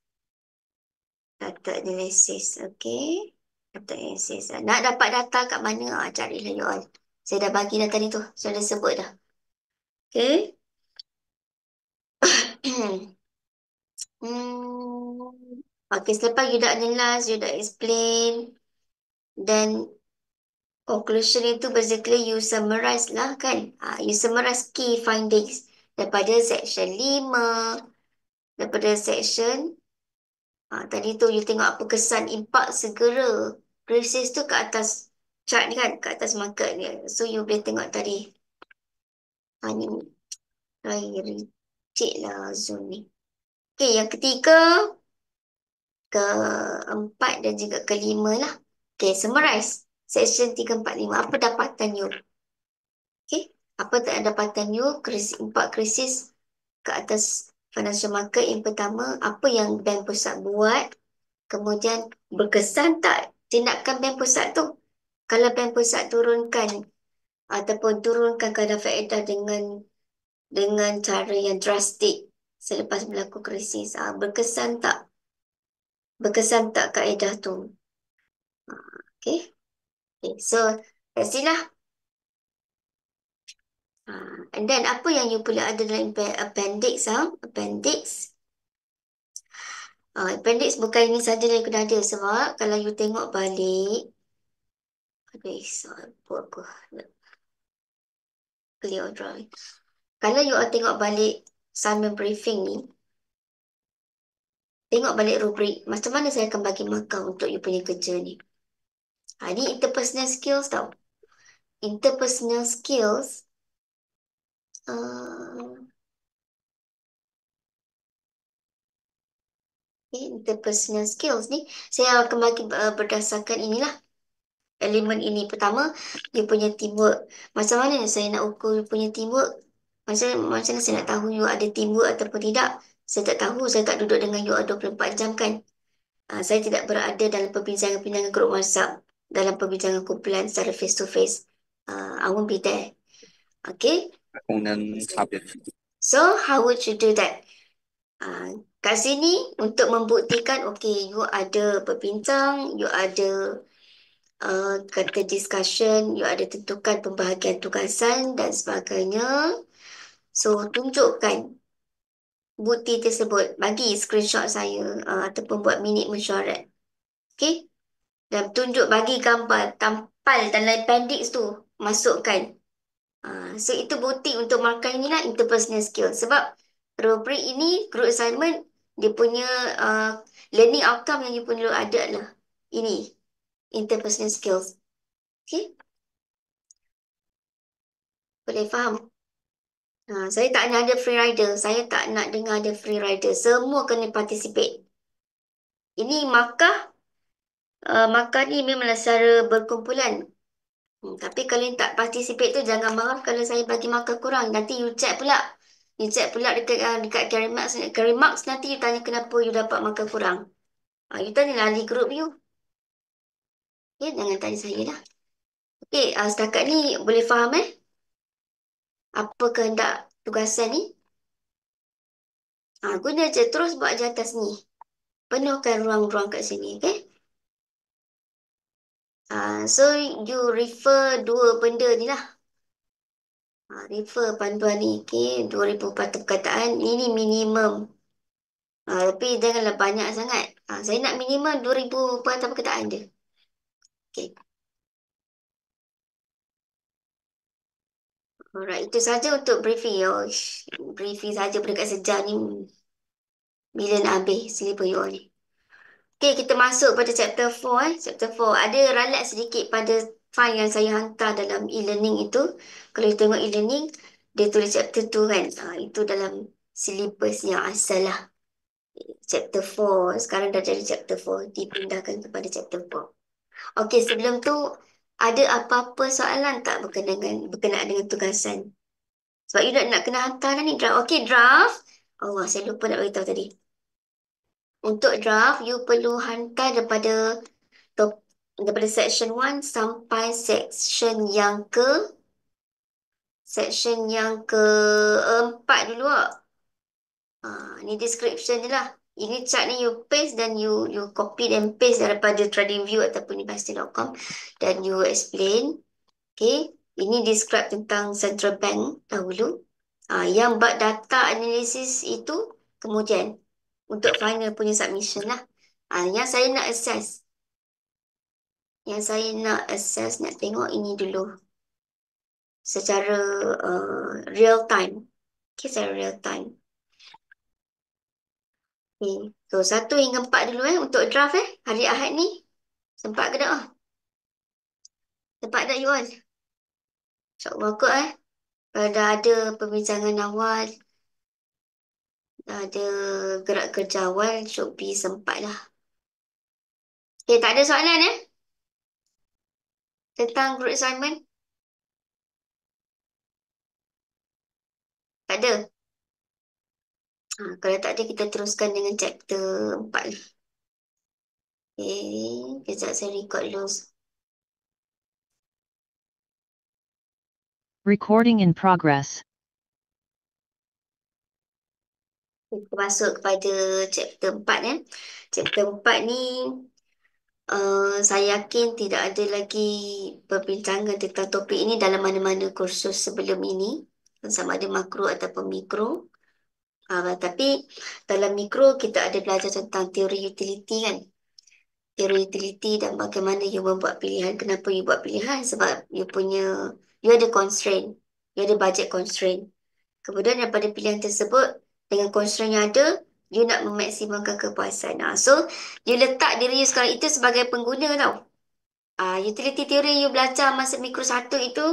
Speaker 2: Data analysis, okay. Data analysis. Nak dapat data kat mana? Carilah you all. Saya dah bagi dah tadi tu. Saya dah sebut dah. Okay. Okay, selepas you dah analyze, you dah explain, then conclusion itu basically you summarize lah kan. You summarize key findings daripada section 5, daripada section tadi tu you tengok apa kesan impak segera krisis tu ke atas chart ni kan, ke atas market ni. So you boleh tengok tadi. Ni ricik lah Zoom ni. Okay, yang ketiga, keempat dan juga kelima lah. Okay, summarize. Section 3, 4, 5. Apa dapatan you? Okay, apa dapatan you? Impak krisis ke atas financial market. Yang pertama, apa yang Bank Pusat buat? Kemudian, berkesan tak tindakan Bank Pusat tu? Kalau Bank Pusat turunkan ataupun turunkan kadar faedah dengan cara yang drastik selepas berlaku krisis. Berkesan tak? Berkesan tak kaedah tu? Okay. Okay. So, that's it lah. And then, apa yang you perlu ada dalam appendix? Appendix. Appendix bukan ini saja yang kena ada. Sebab kalau you tengok balik. Appendix. Buat aku. Clear drawing. Kalau you tengok balik Simon briefing ni. Tengok balik rubrik. Macam mana saya akan bagi markah untuk you punya kerja ni. Ini interpersonal skills tau. Interpersonal skills. Interpersonal skills ni saya akan bagi berdasarkan inilah elemen ini. Pertama, you punya teamwork. Macam mana saya nak ukur you punya teamwork? Macam mana saya nak tahu you ada teamwork ataupun tidak? Saya tak tahu, saya tak duduk dengan you 24 jam kan. Saya tidak berada dalam perbincangan-perbincangan grup WhatsApp, dalam perbincangan kumpulan secara face to face. I won't be there. Okay?
Speaker 1: 功能差别。
Speaker 2: So, how would you do that? Kat sini untuk membuktikan, okay, you ada berbincang, you ada kata discussion, you ada tentukan pembahagian tugasan dan sebagainya. So, tunjukkan bukti tersebut. Bagi screenshot saya ataupun buat minit mesyuarat. Okay? Dan tunjuk bagi gambar, tampal dalam appendix tu. Masukkan. So, itu bukti untuk markah inilah interpersonal skill. Sebab rubric ini, group assignment, dia punya learning outcome yang you perlu ada adalah ini. Interpersonal skills. Okay? Boleh faham? Saya tak nak ada free rider. Saya tak nak dengar ada free rider. Semua kena participate. Ini markah ni memanglah secara berkumpulan. Tapi kalau you tak participate tu jangan marah kalau saya bagi markah kurang. Nanti you check pula. You check pula dekat Carry Marks. Carry Marks nanti you tanya kenapa you dapat markah kurang. You tanya lah ahli grup you. Okay, jangan tanya saya lah. Okay, setakat ni boleh faham apa kehendak tugasan ni? Guna je terus buat je atas ni. Penuhkan ruang-ruang kat sini, okay? So, you refer dua benda ni lah. Refer panduan ni, okay? 2,000 patah perkataan. Ini minimum. Tapi janganlah banyak sangat. Saya nak minimum 2,000 patah perkataan je. Okay. Alright, itu saja untuk briefing. Briefing saja berdekat sejam ni. Bila nak habis selipar you all ni. Okay, kita masuk pada chapter 4. Chapter 4. Ada ralat sedikit pada file yang saya hantar dalam e-learning itu. Kalau you tengok e-learning, dia tulis chapter 2 kan. Itu dalam syllabus yang asal lah. Chapter 4. Sekarang dah jadi chapter 4. Dipindahkan kepada chapter 4. Okay, sebelum tu, ada apa-apa soalan tak berkenaan dengan tugasan? Sebab you nak kena hantar dah ni draft. Okay, draft. Allah, saya lupa nak beritahu tadi. Untuk draft, you perlu hantar daripada section 1 sampai section yang keempat dulu. Ni description je lah. Ini chart ni you paste dan you copy dan paste daripada TradingView ataupun Investing.com dan you explain. Okay. Ini describe tentang central bank dahulu. Yang buat data analysis itu kemudian untuk final punya submission lah. Yang saya nak assess. Nak tengok ini dulu. Secara real time. Okay, secara real time. Okay. So, 1 hingga 4 dulu untuk draft hari Ahad ni. Sempat ke tak? Sempat tak you all? InsyaAllah kot Kalau dah ada perbincangan awal, dah ada gerak kerja awal, should be sempat lah. Okay, tak ada soalan tentang group assignment? Tak ada? Kalau tak ada, kita teruskan dengan chapter 4 lah. Okay, kejap saya record dulu.
Speaker 3: Recording in progress.
Speaker 2: Kita masuk kepada chapter 4 Chapter 4 ni saya yakin tidak ada lagi perbincangan tentang topik ini dalam mana-mana kursus sebelum ini. Sama ada makro ataupun mikro. Tapi dalam mikro kita ada belajar tentang teori utility kan. Teori utility dan bagaimana you membuat pilihan. Kenapa you buat pilihan? Sebab you ada constraint. You ada budget constraint. Kemudian daripada pilihan tersebut, dengan constraint yang ada, you nak memaksimumkan kepuasan. So, you letak diri you sekarang itu sebagai pengguna tau. Utility theory you belajar masa mikro 1 itu,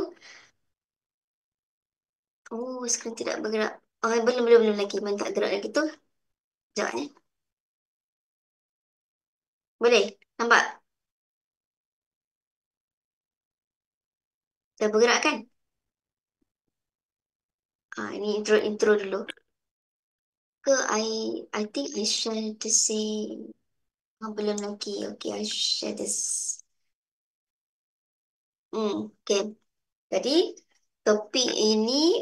Speaker 2: skrin tidak bergerak. Belum lagi. Mana tak gerak lagi tu. Sekejap Boleh? Nampak? Dah bergerak kan? Ini intro dulu. Ke I think I share the same. Belum lagi. Okay, I share this. Okay. Jadi, topik ini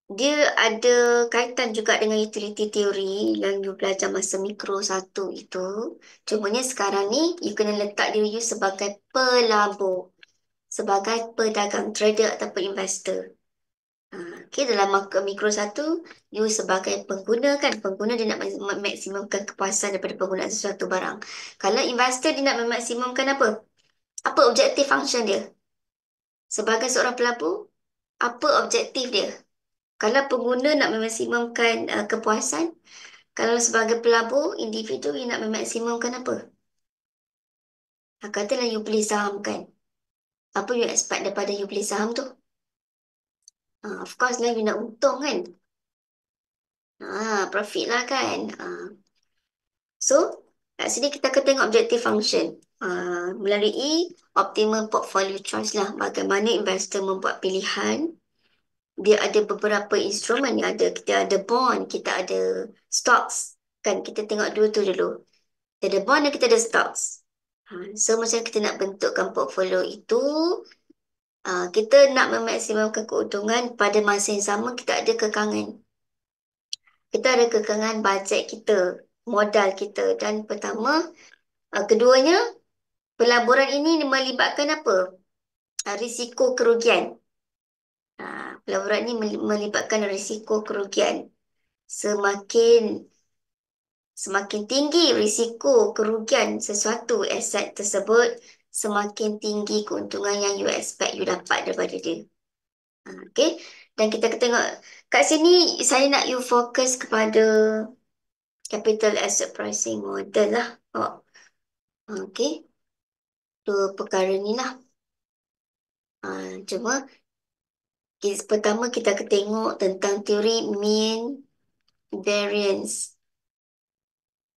Speaker 2: dia ada kaitan juga dengan utility theory yang you belajar masa mikro satu itu. Cumanya sekarang ni, you kena letak diri you sebagai pelabur. Sebagai pedagang, trader ataupun investor. Okay, dalam mikro satu, you sebagai pengguna kan. Pengguna dia nak memaksimumkan kepuasan daripada penggunaan sesuatu barang. Kalau investor dia nak memaksimumkan apa? Apa objektif function dia? Sebagai seorang pelabur, apa objektif dia? Kalau pengguna nak memaksimumkan kepuasan, kalau sebagai pelabur, individu yang nak memaksimumkan apa? Katalah you beli saham kan. Apa you expect daripada you beli saham tu? Of course lah you nak untung kan. Profit lah kan. So, kat sini kita akan tengok objective function. Melalui optimum portfolio choice lah. Bagaimana investor membuat pilihan. Dia ada beberapa instrumen yang ada. Kita ada bond, kita ada stocks. Kan kita tengok dua tu dulu. Kita ada bond dan kita ada stocks. So, macam kita nak bentukkan portfolio itu, kita nak memaksimumkan keuntungan pada masa yang sama kita ada kekangan. Kita ada kekangan bajet kita, modal kita. Dan pertama, keduanya, pelaburan ini melibatkan apa? Risiko kerugian. Pelaburan ini melibatkan risiko kerugian. Semakin tinggi risiko kerugian sesuatu aset tersebut, semakin tinggi keuntungan yang you expect you dapat daripada dia. Okay. Dan kita tengok kat sini, saya nak you fokus kepada capital asset pricing model lah. Okay. Dua perkara ni lah. Cuma pertama kita akan tengok tentang teori mean variance.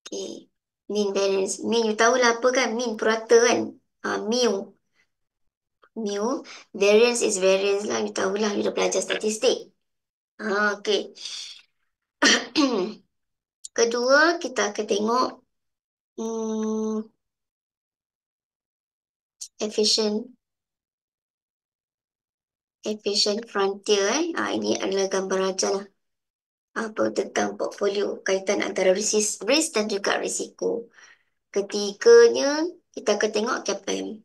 Speaker 2: Okay. Mean variance. Mean, you tahulah apa kan? Mean purata kan? Mu. Mu. Variance is variance lah. You tahulah. You dah belajar statistik. Okay. Kedua, kita akan tengok efficient frontier. Ini adalah gambar aja lah. Apa tentang portfolio, kaitan antara risk dan juga risiko. Ketiganya, kita akan tengok CAPM.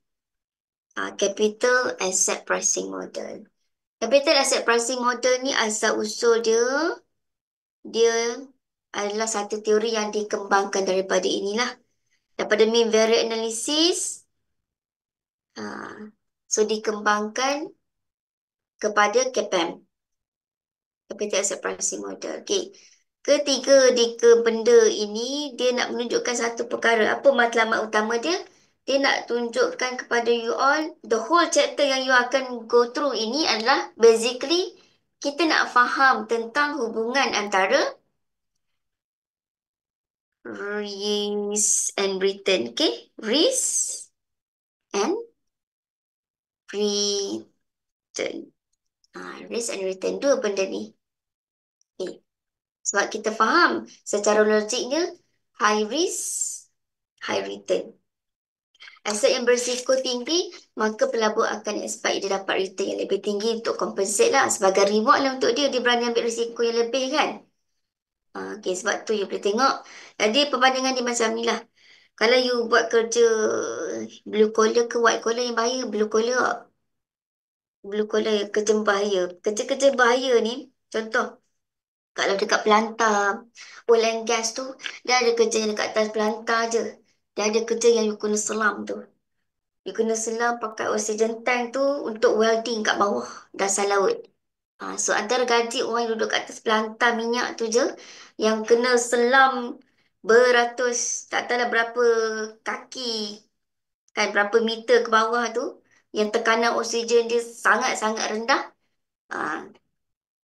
Speaker 2: Capital Asset Pricing Model. Capital Asset Pricing Model ni asal usul dia adalah satu teori yang dikembangkan daripada inilah. Daripada mean variance analysis, so dikembangkan kepada CAPM. Capital Asset Pricing Model. Okay. Ketiga benda ini, dia nak menunjukkan satu perkara. Apa matlamat utama dia? Dia nak tunjukkan kepada you all, the whole chapter yang you akan go through ini adalah basically, kita nak faham tentang hubungan antara risk and return. Okay? Risk and return. Risk and return. Dua benda ni. Okay. Sebab kita faham secara logiknya, high risk, high return. Aset yang berisiko tinggi, maka pelabur akan expect dia dapat return yang lebih tinggi untuk compensate lah. Sebagai reward lah untuk dia, dia berani ambil risiko yang lebih kan. Okay, sebab tu you boleh tengok. Jadi perbandingan dia macam ni lah. Kalau you buat kerja blue collar ke white collar yang bahaya, blue collar. Blue collar kerja bahaya. Kerja-kerja bahaya ni, contoh, kalau dekat pelantar, oil and gas tu, dia ada kerja yang dekat atas pelantar je. Dia ada kerja yang you kena selam tu. You kena selam pakai oxygen tank tu untuk welding kat bawah dasar laut. So antara gaji orang yang duduk kat atas pelantar minyak tu je, yang kena selam beratus, tak tahulah berapa kaki, kan berapa meter ke bawah tu, yang tekanan oksigen dia sangat-sangat rendah.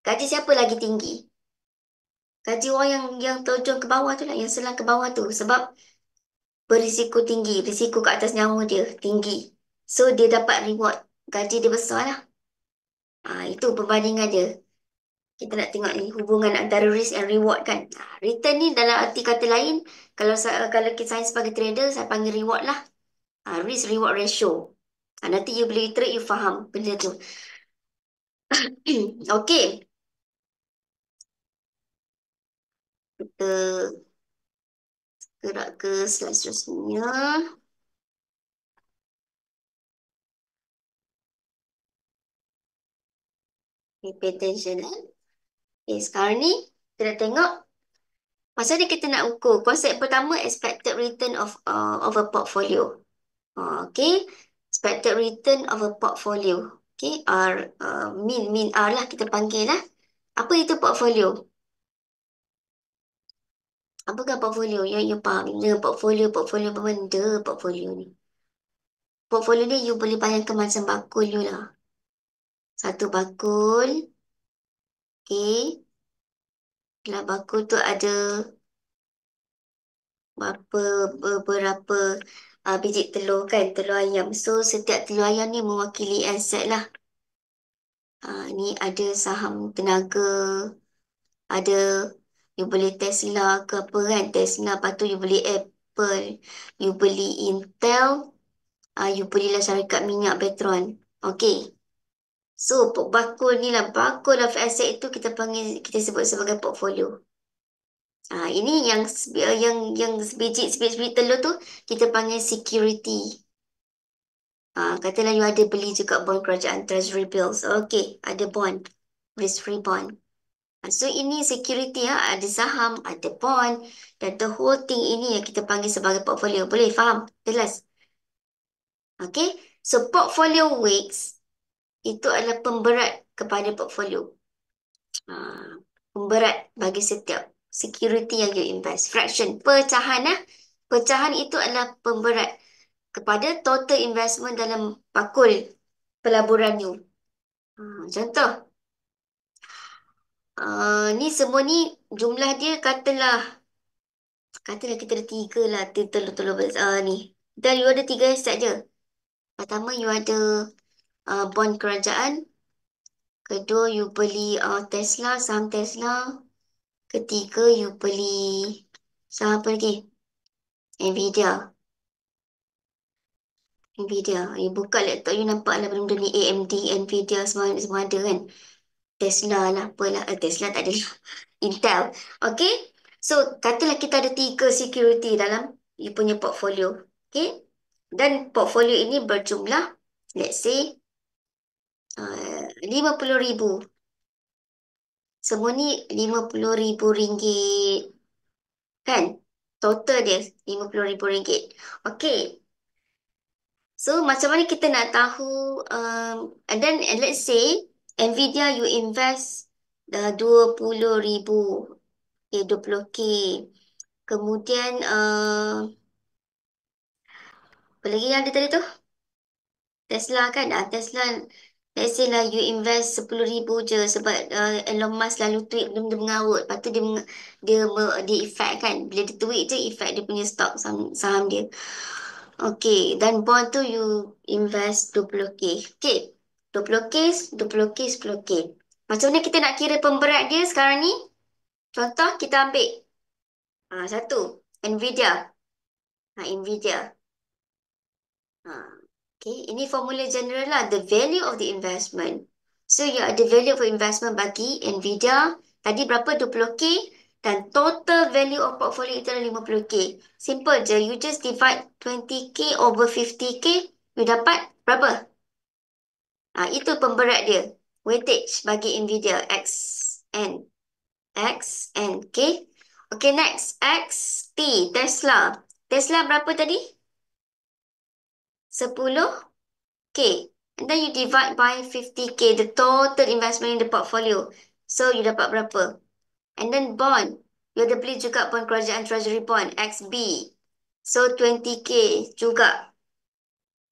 Speaker 2: Gaji siapa lagi tinggi? Gaji orang yang terjun ke bawah tu lah, yang selang ke bawah tu. Sebab berisiko tinggi, risiko kat atas nyawa dia tinggi. So, dia dapat reward. Gaji dia besar lah. Itu perbandingan dia. Kita nak tengok ni hubungan antara risk and reward kan. Return ni dalam arti kata lain, kalau saya sebagai trader, saya panggil reward lah. Risk reward ratio. Nanti you boleh trade, you faham benda tu. Okey. Kita gerak ke slide seterusnya. Okay, pay attention. Okay, sekarang ni kita dah tengok. Masa ni kita nak ukur. Konsep pertama, expected return of a portfolio. Okay. Expected return of a portfolio. Okay. Min R lah kita panggil lah. Apa itu portfolio? Apakah portfolio? Yang you faham dengan portfolio apa benda portfolio ni? Portfolio ni you boleh bayangkan macam bakul you lah. Satu bakul. Okay. Dalam bakul tu ada beberapa biji telur kan, telur ayam. So, setiap telur ayam ni mewakili aset lah. Ni ada saham tenaga, ada you beli Tesla ke apa kan, Tesla, lepas tu you beli Apple, you beli Intel, you belilah syarikat minyak Petron. Okay. So, bakul ni lah, bakul of aset itu kita sebut sebagai portfolio. Ini yang sebiji telur tu kita panggil security. Katalah you ada beli juga bond kerajaan, treasury bills. Okay, ada bond, risk-free bond. So ini security, ada saham, ada bond, dan the whole thing ini yang kita panggil sebagai portfolio. Boleh faham? Jelas? Okay, so portfolio weights itu adalah pemberat kepada portfolio. Pemberat bagi setiap security yang you invest. Fraction, pecahan. Pecahan itu adalah pemberat kepada total investment dalam bakul pelaburan you. Contoh, ni semua ni jumlah dia katalah kita ada tiga lah telur-telur ni. Dan you ada tiga aset je. Pertama, you ada bond kerajaan. Kedua, you beli Tesla, saham Tesla. Ketiga, you beli saham apa lagi? Nvidia. You buka laptop, you nampak lah benda-benda ni AMD, Nvidia, semua ada kan. Tesla lah, apalah. Tesla tak ada lah. Intel. Okay? So, katalah kita ada tiga security dalam you punya portfolio. Okay? Dan portfolio ini berjumlah, let's say, 50,000. Semua ni 50,000 ringgit. Kan? Total dia 50,000 ringgit. Okay. So, macam mana kita nak tahu, and let's say, Nvidia you invest 20,000. Okay, 20K. Kemudian, apa lagi yang ada tadi tu? Tesla kan? Tesla, let's say lah you invest 10,000 je sebab Elon Musk lalu tweet benda mengarut. Lepas tu dia effect kan? Bila dia tweet je, effect dia punya stock saham dia. Okay, dan bond tu you invest 20K. Okay, 20K, 20K, 10K. Macam mana kita nak kira pemberat dia sekarang ni? Contoh, kita ambil satu, Nvidia. Nvidia. Okay, ini formula general lah. The value of the investment. So, you ada value of investment bagi Nvidia. Tadi berapa? 20K. Dan total value of portfolio itu adalah 50K. Simple je. You just divide 20K over 50K. You dapat berapa? Itu pemberat dia. Weightage bagi Nvidia. XN. XN. Okay. Okay, next. XT. Tesla. Tesla berapa tadi? 10K. And then you divide by 50K, the total investment in the portfolio. So, you dapat berapa? And then bond. You ada beli juga bond kerajaan treasury bond, XB. So, 20K juga.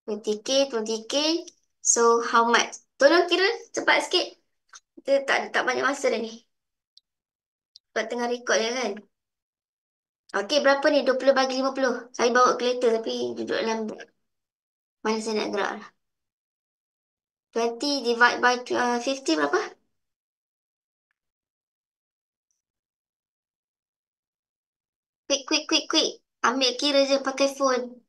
Speaker 2: 20K, 20K. So, how much? Tolong kira cepat sikit. Kita tak banyak masa dah ni. Sebab tengah record je kan. Okay, berapa ni? 20 bagi 50. Saya bawa kereta tapi duduk dalam Mana saya nak gerak? 20 divide by 50 berapa? Quick, quick, quick, quick. Ambil kira je pakai phone.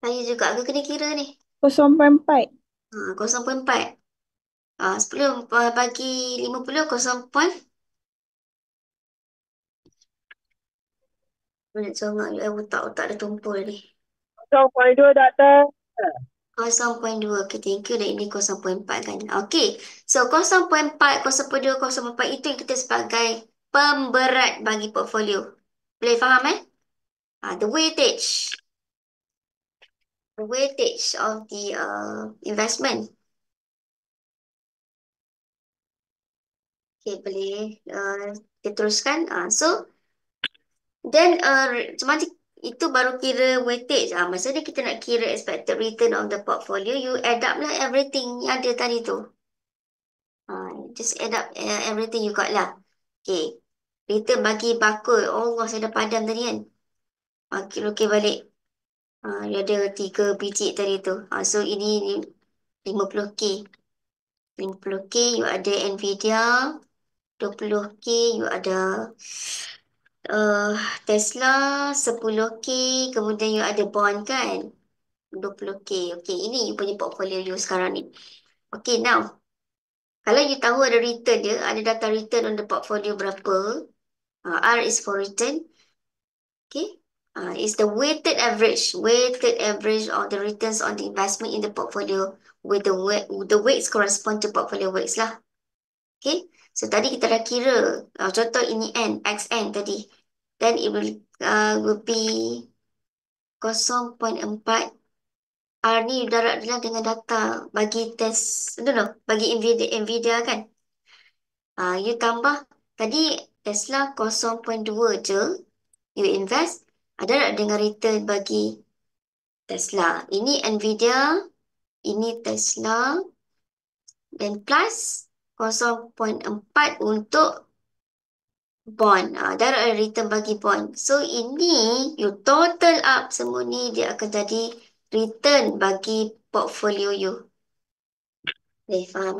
Speaker 2: Saya juga ke kena kira ni?
Speaker 1: 0.4.
Speaker 2: 0.4. 10 bagi 50, 0. Nak congak you, otak-otak dah tumpul ni.
Speaker 1: 0.2 doktor.
Speaker 2: 0.2. Okay, thank you. Dan ini 0.4 kan. Okay. So, 0.4, 0.2, 0.4 itu yang kita sebagai pemberat bagi portfolio. Boleh faham The weightage. The weightage of the investment. Okay, boleh kita teruskan. So, then macam itu baru kira weightage. Maksudnya kita nak kira expected return of the portfolio, you add up lah everything yang ada tadi tu. Just add up everything you got lah. Okay. Return bagi bakul. Oh, saya dah padam tadi kan. Kira-kira balik. Dia ada 3 biji tadi tu. So, ini 50K. 50K, you ada Nvidia. 20K, you ada Tesla. 10K, kemudian you ada bond kan. 20K. Okay, ini you punya portfolio you sekarang ni. Okay, now. Kalau you tahu ada return dia, ada data return on the portfolio berapa. R is for return. Okay. Is the weighted average of the returns on the investment in the portfolio with the weights correspond to portfolio weights lah. Okay. So tadi kita dah kira. Contoh ini N, XN tadi. Then it will be 0.4. R ni darat dalam dengan data bagi test, bagi Nvidia kan. You tambah tadi Tesla 0.2 je. You invest. Ada tak dengan return bagi Tesla? Ini Nvidia. Ini Tesla. Dan plus 0.4 untuk bond. Ada tak return bagi bond? So ini you total up semua ni dia akan jadi return bagi portfolio you. Boleh faham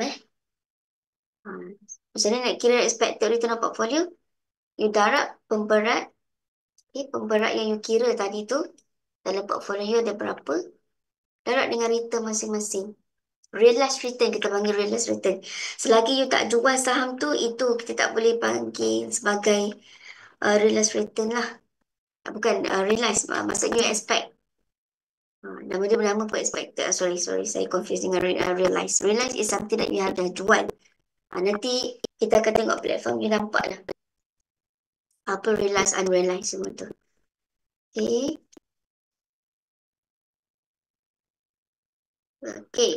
Speaker 2: Macam mana nak kira expected return of portfolio? You darab pemberat. Pemberat yang you kira tadi tu dalam portfolio ada berapa? Darab dengan return masing-masing. Realized return, kita panggil realized return. Selagi you tak jual saham tu, itu kita tak boleh panggil sebagai realized return lah. Bukan realized, maksudnya expect. Nama dia bernama pun expected. Sorry, saya confused dengan realized. Realized is something that you have dah jual. Nanti kita akan tengok platform, you nampak lah. Apa realized, unrealized semua tu. Okay. Okay.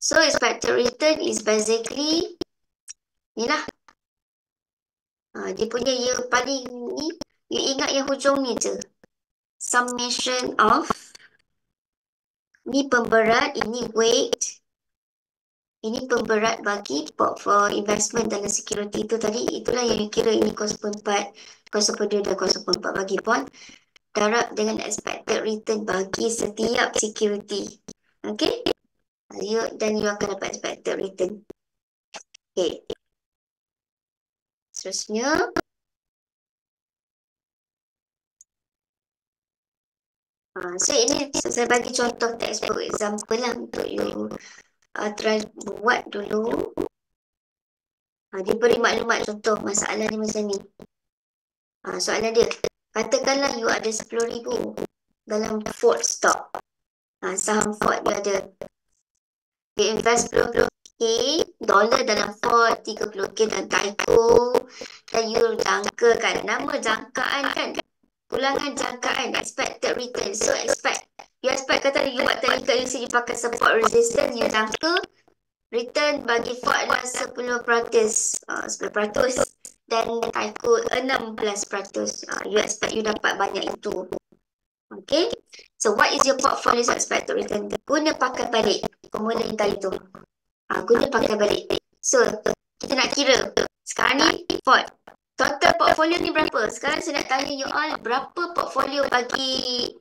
Speaker 2: So, expected return is basically ni lah. Dia punya yang paling ni, you ingat yang hujung ni je. Summation of, ni pemberat, ini weight. Ini pemberat bagi portfolio investment dalam security itu tadi. Itulah yang you kira ini 0.4, 0.2 dan 0.4 bagi bond. Darab dengan expected return bagi setiap security. Okay? Dan you akan dapat expected return. Okay. Seterusnya. So ini saya bagi contoh textbook example lah untuk you try buat dulu. Dia beri maklumat contoh masalah ni macam ni. Soalan dia, katakanlah you ada 10,000 dalam Ford stock. Saham Ford you ada. You invest 10K dolar dalam Ford, 30K dalam Tyco. Dan you jangkakan, nama jangkaan kan? Ulangan jangkaan, expected return. So you expect kata you buat technical analysis, you pakai support resistance, you jangka return bagi Ford adalah 10%. 10%. Dan Tyco 16%. You expect you dapat banyak itu. Okay. So what is your portfolio's expected return? Guna pakai balik formula yang tadi tu. Guna pakai balik. So kita nak kira sekarang ni Ford. total portfolio ni berapa? Sekarang saya nak tanya you all, berapa portfolio bagi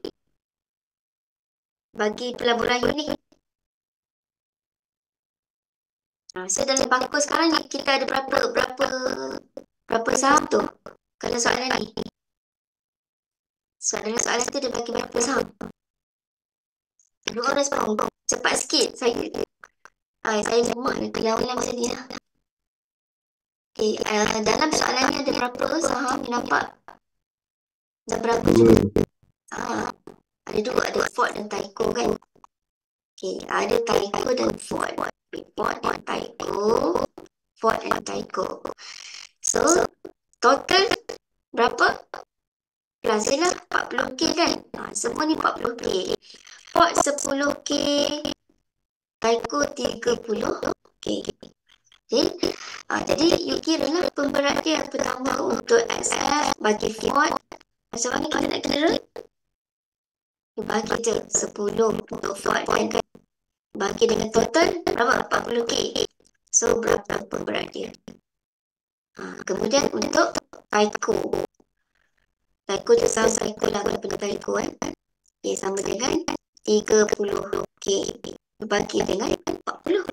Speaker 2: pelaburan unit? Saya dalam bangku sekarang ni kita ada berapa saham tu? Kalau soalan ni. Soalan tu dia bagi berapa saham? Dua orang respon. Cepat sikit. Saya lemah ni. Ulang macam ni lah. Okay, dalam soalan ni ada berapa saham you nampak? Ada berapa juga? Ada dua, ada Ford dan Tyco kan? Okay, ada Tyco dan Ford. Ford dan Tyco. Ford dan Tyco. So, total berapa? Plus je lah, 40k kan? Semua ni 40k. Ford 10k. Tyco 30k. Okay. Jadi, you kira lah pemberat dia pertama untuk SF bagi Ford. Macam mana kita nak kira? You bagi je 10 untuk Ford kan? Bagi dengan total berapa? 40k. So, berapa pemberat dia? Kemudian untuk Tyco. Tyco tu sama Tyco lah kalau punya Tyco kan. Okay, sama dengan 30k. Bagi dengan 40.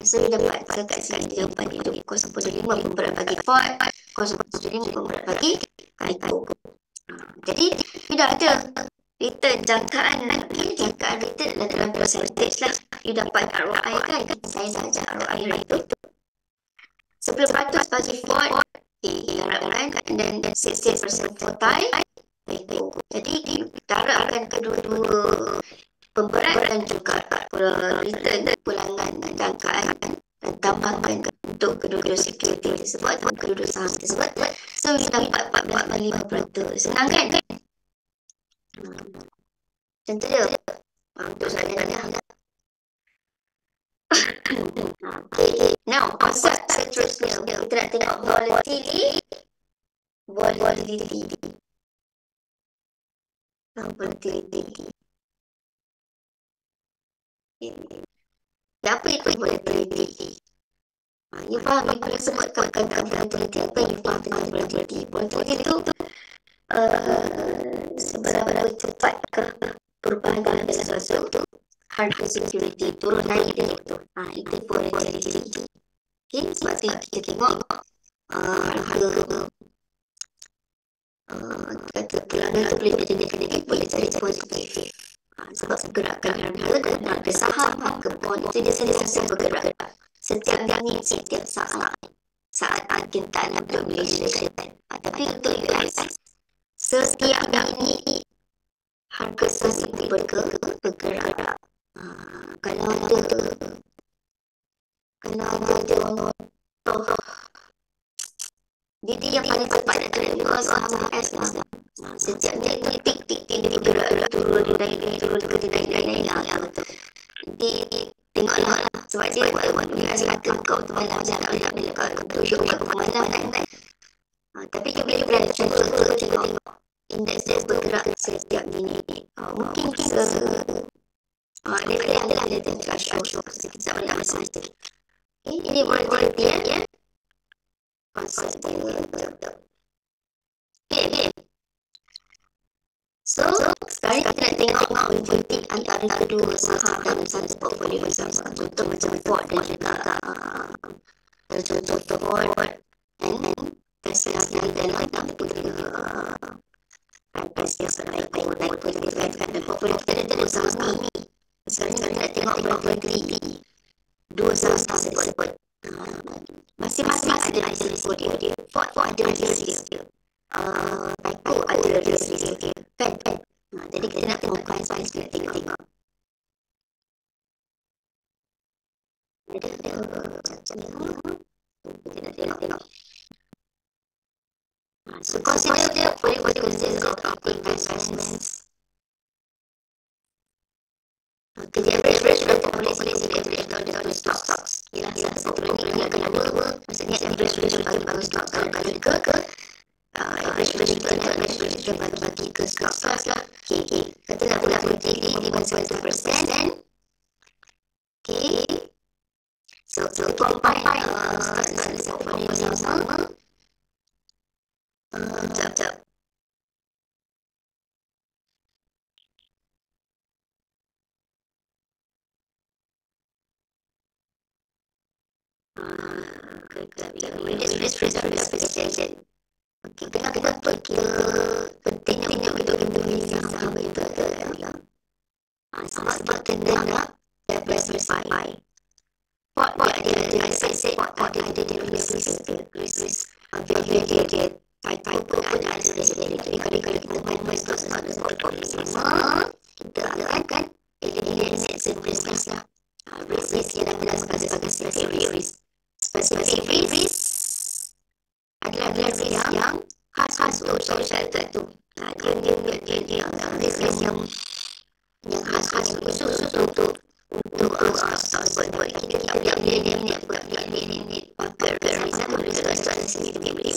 Speaker 2: So, dapat kat sini jawapan itu 0.5 pemberat bagi Ford, 0.5 pemberat bagi Tyco. Jadi, tidak ada return jangkaan. Okay, jangkaan return adalah dalam percentage lah. You dapat ROI kan? Saya saja ROI itu 10% bagi Ford, harapkan, dan 60% for Tyco. Jadi, kita harapkan kedua-dua pemberat dan juga return pulangan jangkaan dan tambahkan untuk kedua-dua security tersebut, kedua-dua saham tersebut. So, kita dapat 45%. Senang kan? Macam tu dia. Untuk soalan ni. Okay. Now, konsep seterusnya. Kita nak tengok volatility. Apa itu volatility? You faham, you boleh sebutkan kata volatility. Apa you faham tentang volatility? Volatility itu seberapa cepatkah perubahan dalam sesuatu, harga security turun naik dia itu. Itu volatility. Okay, sebab tu kita tengok harga kata pulangan tu boleh jadi boleh jadi positif. Sebab pergerakan harga dan harga saham, harga bond itu dia sentiasa bergerak setiap minit, setiap saat kita dalam relation. Tapi untuk US, setiap minit harga saham itu bergerak. Kalau ada contoh, dia yang paling cepat nak tengok saham US lah. Setiap minit ni tik dia bergerak, turun, dia naik, turun, dia naik lah. Nanti tengoklah sebab dia US kata kau tu malam je nak bila kau tunjuk kau malam kan. Tapi dia boleh contoh tu tengok indeks dia bergerak setiap minit. Mungkin dia tengok show sekejap malam masa tu. Ini volatility ya. Konsep dia. Okay. So, sekarang kita nak tengok volatility antara kedua saham dalam satu portfolio bersama. Contoh macam Ford dan juga contoh Ford dan Tesla dalam Tesla naik dan portfolio kita ada dua saham ni. Sekarang kita nak tengok volatility dua saham tersebut. Masing-masing ada risiko dia. Ford ada risiko dia. Tyco ada risiko dia. Kan? Jadi kita nak tengok price kita tengok. Kita nak tengok. So consider dia boleh consider investments. Okay, the average boleh dari stocks. Ialah satu lagi akan dua. Maksudnya average ratio bagi stocks kalau bagi ke average ratio bagi ke stocks lah. Okay. Katalah volatility 1%. Okay. So combine portfolio sama. appreciation. Okay, kenapa pentingnya untuk Indonesia sampai itu adalah sebab kena nak diversify. What dia set what dia risk available type pun ada jadi kalau kita main masuk semua kita akan eliminate risk lah. Risk yang ada sebagai specific risk adalah risk yang khas untuk syarikat tu. Dia risk yang khas khusus untuk stocks buat kita tidak boleh eliminate pakai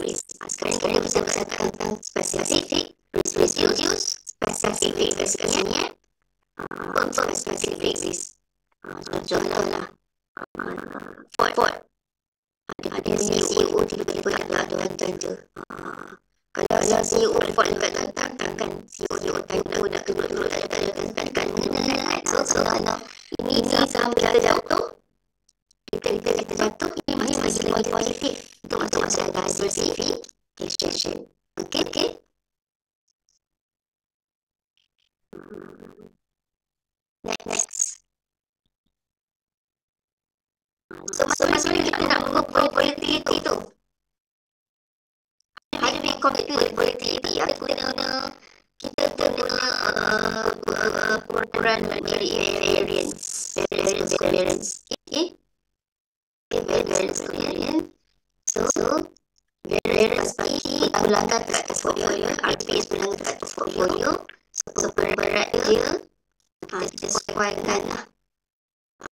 Speaker 2: risk. Sekarang kita bisa bercakap tentang specific risk, specific risknya untuk specific risk. Contohlah Ford ada CEO tiba-tiba ada tanda. Kalau CEO Ford takkan CEO tahu nak kedua-dua takkan mengenal. So kalau ini sampai kita jatuh, kita jatuh ini masih lagi positif untuk masalah diversification. Okay. Next. So masalah kita nak mengukur volatility tu. How do we compute volatility? Kita guna ukuran dari variance. Okay. Variance. So variance bagi ulangan ke atas portfolio, RPS ulangan ke atas portfolio. So berat dia kita sesuaikan lah.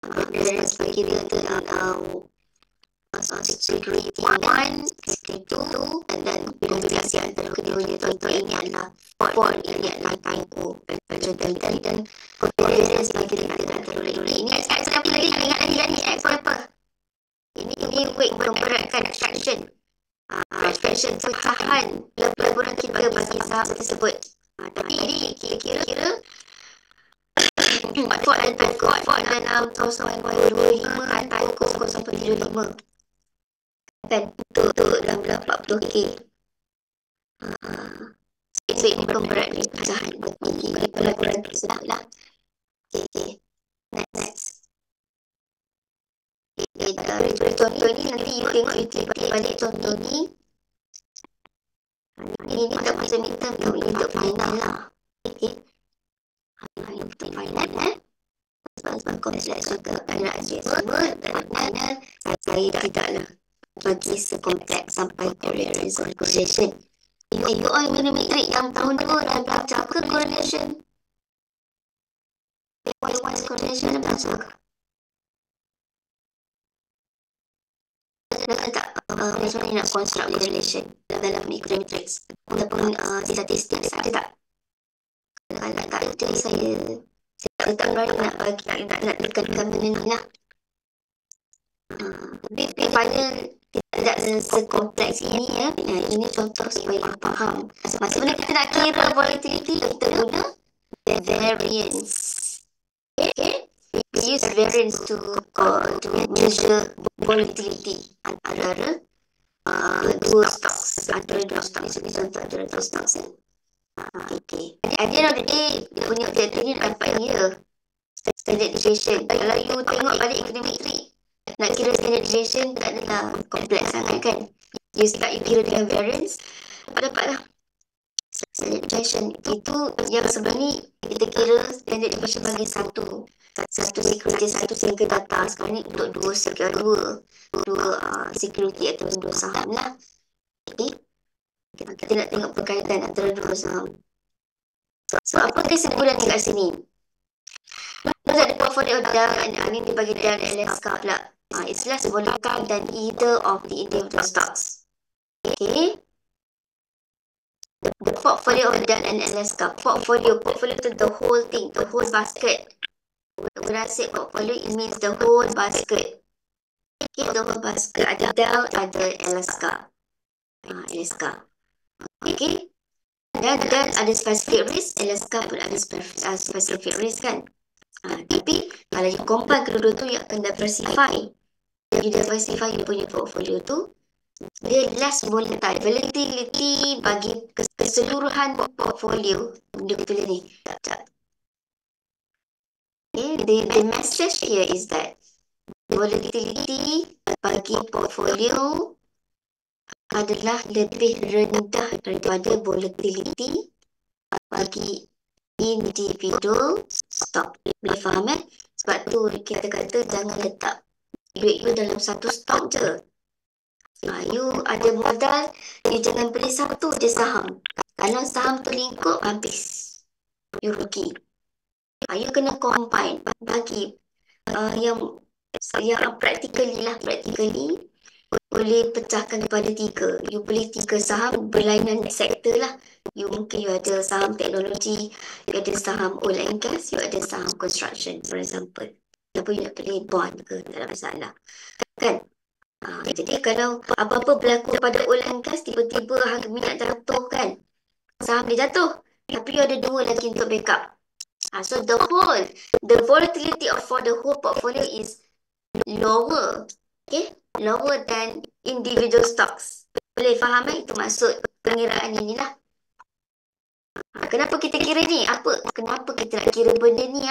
Speaker 2: Variance bagi dia security 1, security 2 dan kombinasi antara keduanya. Contoh ini adalah Ford, ini adalah Typo dan variance bagi dia antara ini. X apa lagi? Ingat lagi X apa? Ini weight memberatkan traction pecahan pelaburan kita bagi saham tersebut. Tapi ini kira-kira Ford dalam tahun 2025 atau 0.75 kan untuk dalam 40K. So ini pemberat ni pecahan bagi pelaburan tersebut lah. Okay. Next. Dari contoh ni nanti you tengok balik contoh ni. Ini tak masa minta untuk final lah. Okay. Untuk final sebab kompleks juga ada semua dan mana saya tidaklah bagi sekompleks sampai correlation. You all metrik yang tahun tu dah belajar ke correlation? What's correlation dah belajar ke? Tak, macam mana nak construct correlation dalam econometrics ataupun statistik ada tak? Kalau tak itu saya tak berani nak bagi nak tekankan benda ni lah. Tapi final tidak sekompleks ini ya. Ini contoh supaya faham. Macam mana kita nak kira volatility, kita guna variance. Okay? We use variance to measure volatility antara dua stocks. Antara dua stocks. Ini contoh antara dua stocks. Okay. At the end of the day, dia punya objektif ni dapat ya. Standard deviation. Kalau you tengok balik econometry, nak kira standard deviation tak adalah kompleks sangat kan. You start you kira dengan variance, dapatlah standard deviation. Itu yang sebelah ni kita kira standard deviation bagi satu security, satu single data. Sekarang ni untuk dua security atau dua saham lah. Okay. Kita nak tengok perkaitan antara dua saham. So apa kesimpulan kat sini? Ada portfolio dan ini dibagi dalam LSK pula. It's less volatile than either of the individual stocks. Okay. The portfolio of Dell and LSK. Portfolio to the whole thing, the whole basket. When I say portfolio, it means the whole basket. Okay, the whole basket. Ada Dell, ada LSK. Okay. Dan ada specific risk, LSK pun ada specific risk kan. Tapi kalau you combine kedua-dua tu, you akan diversify. You diversify you punya portfolio tu Dia less volatile. Volatility bagi keseluruhan portfolio. Dia tulis ni. Sekejap. Okay, the message here is that volatility bagi portfolio adalah lebih rendah daripada volatility bagi individual stock. Boleh faham Sebab tu kita kata jangan letak duit you dalam satu stok je. You ada modal, you jangan beli satu je saham. Kalau saham tu lingkup, habis. You rugi. You kena combine bagi yang practically boleh pecahkan kepada 3. You beli 3 saham berlainan sektor lah. Mungkin you ada saham teknologi, you ada saham oil and gas, you ada saham construction, for example. Ataupun you nak pilih bond ke, tak ada masalah. Kan? Jadi kalau apa-apa berlaku pada oil and gas, tiba-tiba harga minyak jatuh kan, saham dia jatuh. Tapi you ada 2 lagi untuk backup. So the volatility for the whole portfolio is lower. Okay? Lower than individual stocks. Boleh faham Itu maksud pengiraan inilah. Kenapa kita kira ni? Kenapa kita nak kira benda ni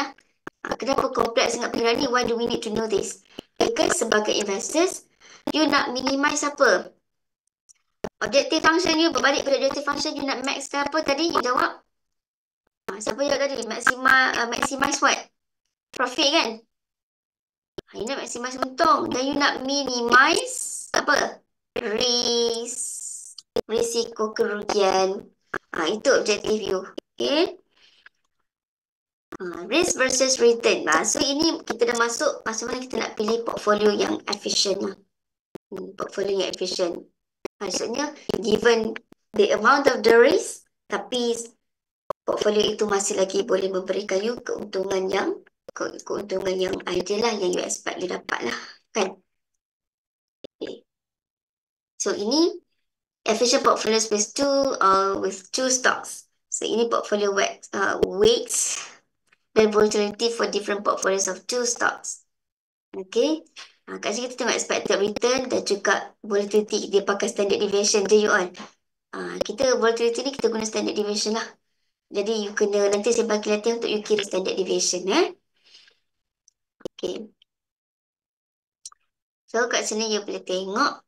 Speaker 2: Kenapa kompleks sangat pengiraan ni? Why do we need to know this? Because sebagai investors, you nak minimize apa? Objective function you, berbalik pada objective function, you nak max ke apa tadi? You jawab. Siapa jawab tadi? Maximize what? Profit kan? You nak maximize untung. Dan you nak minimize apa? Risiko kerugian. Itu objektif you. Okay? Risk versus return. So ini kita dah masuk masa mana kita nak pilih portfolio yang efficient. Portfolio yang efficient. Maksudnya, given the amount of the risk, tapi portfolio itu masih lagi boleh memberikan you keuntungan yang ideal lah, yang you expect you dapat lah. Kan? Okay. So ini efficient portfolios with two stocks. So ini portfolio weights dan volatility for different portfolios of 2 stocks. Okay. Kat sini kita tengok expected return dan juga volatility. Dia pakai standard deviation je you all. Kita volatility ni kita guna standard deviation lah. Jadi you kena, nanti saya bagi latihan untuk you kira standard deviation. Okay. So kat sini you boleh tengok.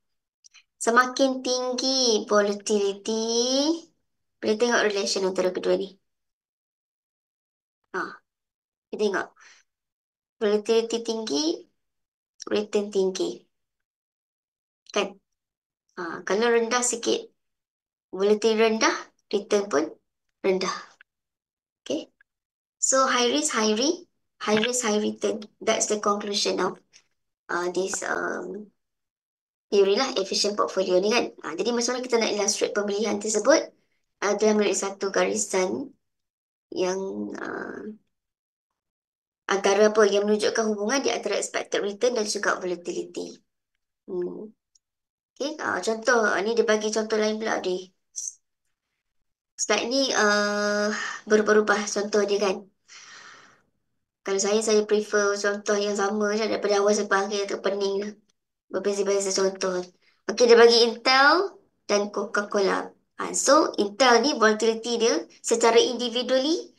Speaker 2: Semakin tinggi volatility, boleh tengok relation antara kedua ni. Kita tengok. Volatility tinggi, return tinggi. Kan? Kalau rendah sikit, volatility rendah, return pun rendah. Okay? So high risk, high return. That's the conclusion of this theory lah, efficient portfolio ni kan. Jadi maksudnya kita nak illustrate pemilihan tersebut dalam melalui satu garisan yang antara apa yang menunjukkan hubungan di antara expected return dan juga volatility. Okay, contoh ni dia bagi contoh lain pula di slide ni berubah-ubah contoh dia kan. Kalau saya prefer contoh yang sama je daripada awal sampai akhir tu pening lah. Berbeza-beza contoh. Okay, dia bagi Intel dan Coca-Cola. So Intel ni volatility dia secara individually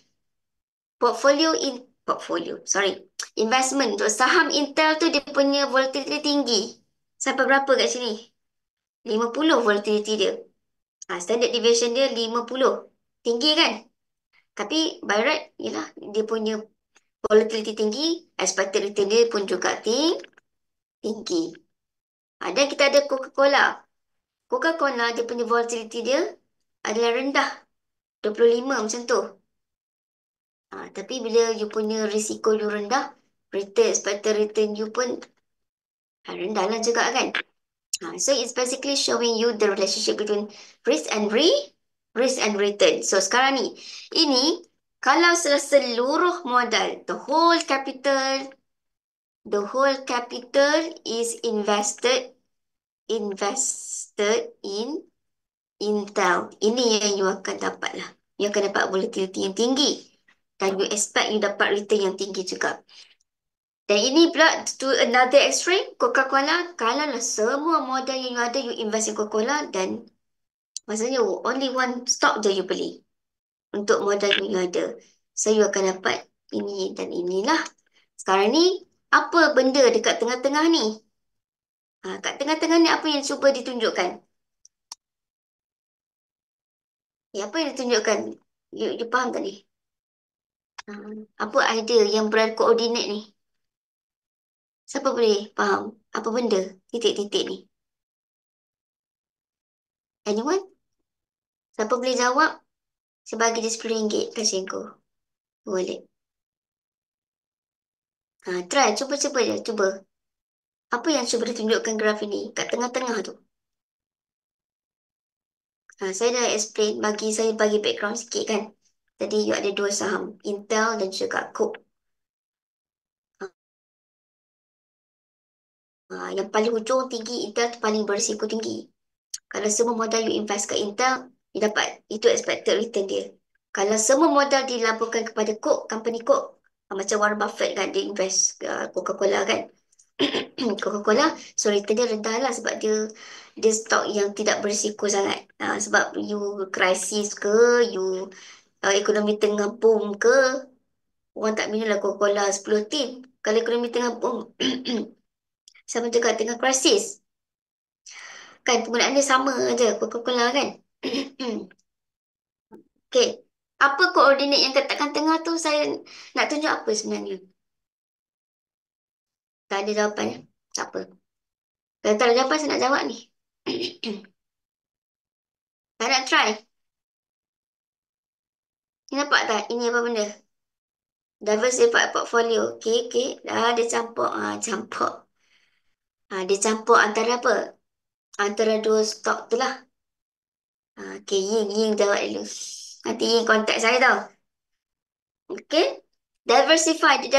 Speaker 2: investment untuk saham Intel tu dia punya volatility tinggi. Sampai berapa kat sini? 50 volatility dia. Standard deviation dia 50. Tinggi kan? Tapi by right, yelah, dia punya volatility tinggi, expected return dia pun juga tinggi. Dan kita ada Coca-Cola. Coca-Cola dia punya volatility dia adalah rendah. 25 macam tu. Tapi bila you punya risiko you rendah, expected return you pun rendah lah juga kan? So it's basically showing you the relationship between risk and return. So sekarang ni, ini kalau seluruh modal, the whole capital is invested in Intel. Ini yang you akan dapat lah. You akan dapat volatility yang tinggi. Dan you expect you dapat return yang tinggi juga. Dan ini pula to another extreme, Coca-Cola, kalaulah semua modal yang you ada, you invest in Coca-Cola dan maksudnya only one stock je you beli untuk modal yang you ada. So, you akan dapat ini dan inilah. Sekarang ni, apa benda dekat tengah-tengah ni? Kat tengah-tengah ni apa yang cuba ditunjukkan? Apa yang ditunjukkan? You faham tak ni? Apa idea yang berada koordinat ni? Siapa boleh faham? Apa benda titik-titik ni? Anyone? Siapa boleh jawab? Saya bagi dia RM10 kasih kau. Boleh. Try. Cuba je. Cuba. Apa yang cuba ditunjukkan graf ini? Kat tengah-tengah tu. Saya dah explain. Saya bagi background sikit kan. Tadi you ada dua saham. Intel dan juga Coke. Yang paling hujung tinggi Intel tu paling berisiko tinggi. Kalau semua modal you invest ke Intel, you dapat. Itu expected return dia. Kalau semua modal dilaburkan kepada Coke, company Coke, macam Warren Buffett kan, dia invest Coca-Cola kan. Coca-Cola, so return dia rendah lah sebab dia stok yang tidak berisiko sangat. Sebab you krisis ke, you ekonomi tengah boom ke, orang tak minum lah Coca-Cola 10 tin. Kalau ekonomi tengah boom, sama juga tengah krisis. Kan penggunaan dia sama aja Coca-Cola kan. Okay. Apa koordinat yang katakan tengah tu saya nak tunjuk apa sebenarnya? Tak ada jawapan. Tak apa. Kalau tak ada jawapan saya nak jawab ni. Tak nak try. Ni nampak tak? Ini apa benda? Diversified portfolio. Okay. Dah dia campur. Campur. Dia campur antara apa? Antara dua stok tu lah. Okay, Ying jawab dulu. Nanti Ying kontak saya tau. Okay. Diversified.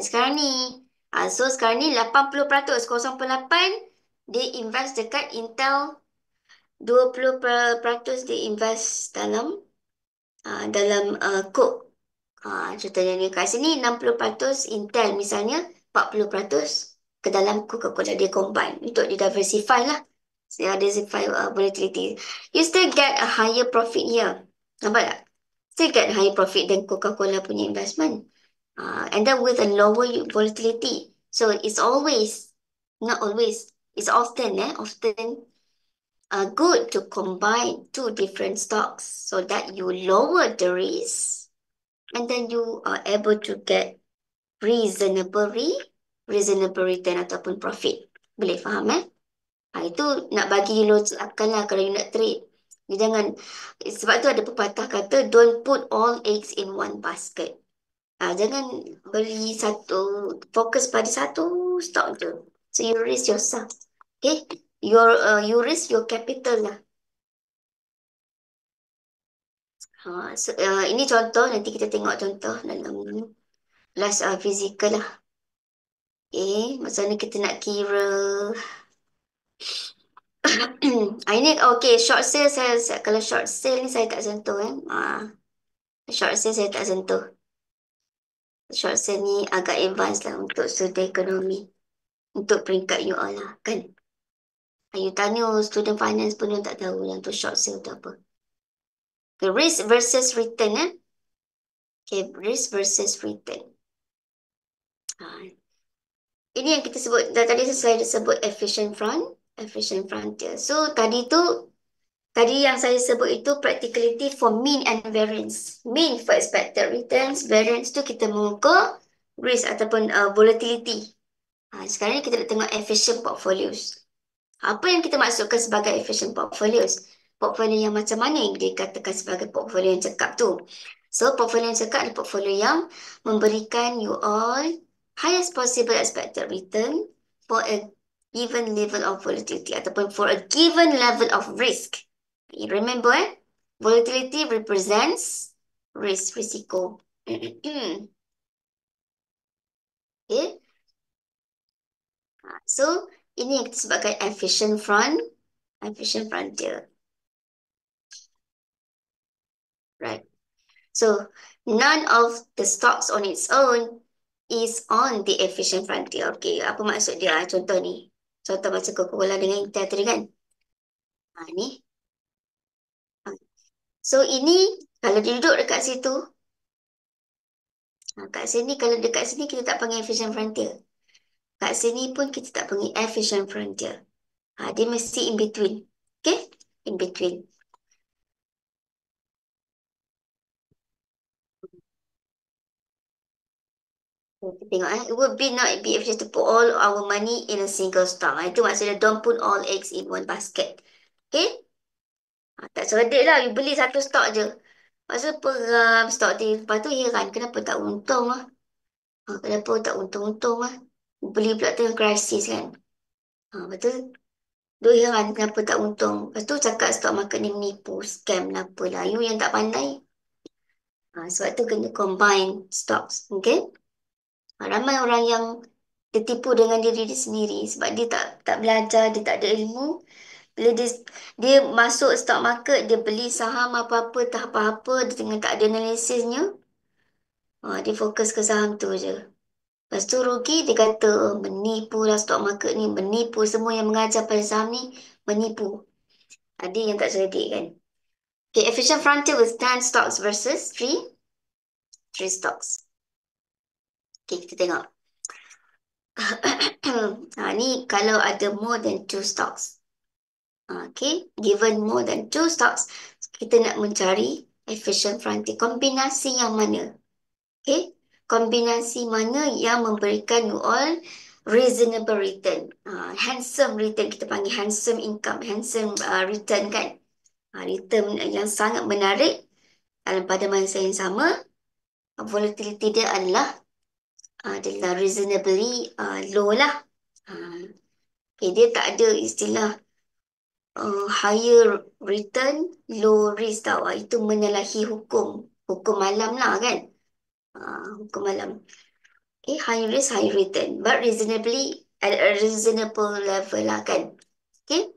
Speaker 2: Sekarang ni. So sekarang ni 80%. 0.8 dia invest dekat Intel. 20% dia invest dalam Coke. Contohnya ni kat sini 60% Intel misalnya, 40% ke dalam Coca-Cola dia combine untuk diversify lah. Diversify volatility. You still get a higher profit here. Nampak tak? Still get a higher profit than Coca-Cola punya investment. And then with a lower volatility. So it's always, not always, it's often good to combine two different stocks so that you lower the risk and then you are able to get reasonable return ataupun profit. Boleh faham itu nak bagi you loads akal lah kalau you nak trade. You jangan, sebab tu ada pepatah kata don't put all eggs in one basket. Jangan beli fokus pada satu stock tu. So you risk yourself. Okay? You risk your capital lah. Ini contoh, nanti kita tengok contoh dalam kelas fizikal lah. Okay, macam mana kita nak kira. Ini okay, short sale kalau short sale ni saya tak sentuh short sale saya tak sentuh. Short sale ni agak advance lah untuk student ekonomi. Untuk peringkat you all lah kan. You tanya student finance pun tak tahu yang tu short sale tu apa. Okay, risk versus return Okay, risk versus return. Ini yang kita sebut, tadi saya sebut efficient frontier. So, tadi yang saya sebut itu practicality for mean and variance. Mean for expected returns, variance tu kita mengukur risk ataupun volatility. Sekarang ni kita nak tengok efficient portfolios. Apa yang kita maksudkan sebagai efficient portfolios? Portfolio yang macam mana yang dikatakan sebagai portfolio yang cekap tu? So, portfolio yang cekap adalah portfolio yang memberikan you all highest possible expected return for a given level of volatility ataupun for a given level of risk. You remember, volatility represents risiko. Okay. So, ini yang kita sebutkan efficient frontier. Right. So, none of the stocks on its own is on the efficient frontier. Okey, apa maksud dia? Contoh ni. Contoh macam Coca-Cola dengan Intel tadi kan. Ni. So, ini kalau dia duduk dekat situ, kat sini, kalau dekat sini kita tak panggil efficient frontier. Kat sini pun kita tak panggil efficient frontier. Dia mesti in between. Okay? In between. Kita tengok it would be not be efficient to put all our money in a single stock. Itu maksudnya don't put all eggs in one basket. Okay? Tak cerdik lah. You beli satu stok je. Lepas tu peram stok tu. Lepas tu heran kenapa tak untung lah. Kenapa tak untung-untung lah. Beli pula tengah krisis kan. Betul. Duk heran kenapa tak untung. Lepas tu cakap stock market ni menipu, scam lah apalah. You yang tak pandai. Sebab tu kena combine stocks. Okay? Ramai orang yang tertipu dengan diri dia sendiri sebab dia tak belajar, dia tak ada ilmu. Bila dia masuk stock market, dia beli saham apa-apa, tak apa-apa, dia tengah tak ada analisisnya. Dia fokus ke saham tu je. Lepas tu rugi, dia kata menipu lah stock market ni, menipu. Semua yang mengajar pada saham ni, menipu. Ada yang tak cerdik kan. Okay, efficient frontier with 10 stocks versus 3 stocks. Okay, kita tengok. Ni kalau ada more than 2 stocks. Okay, given more than 2 stocks, kita nak mencari efficient frontier. Kombinasi yang mana? Okay, kombinasi mana yang memberikan you all reasonable return. Handsome return, kita panggil handsome income, handsome return kan. Return yang sangat menarik dalam pada masa yang sama. Volatility dia adalah reasonably low lah. Okay, dia tak ada istilah higher return, low risk tau. Itu menyalahi hukum. Hukum malam lah kan. Hukum malam. Okay, high risk, high return. But reasonably, at a reasonable level lah kan. Okay.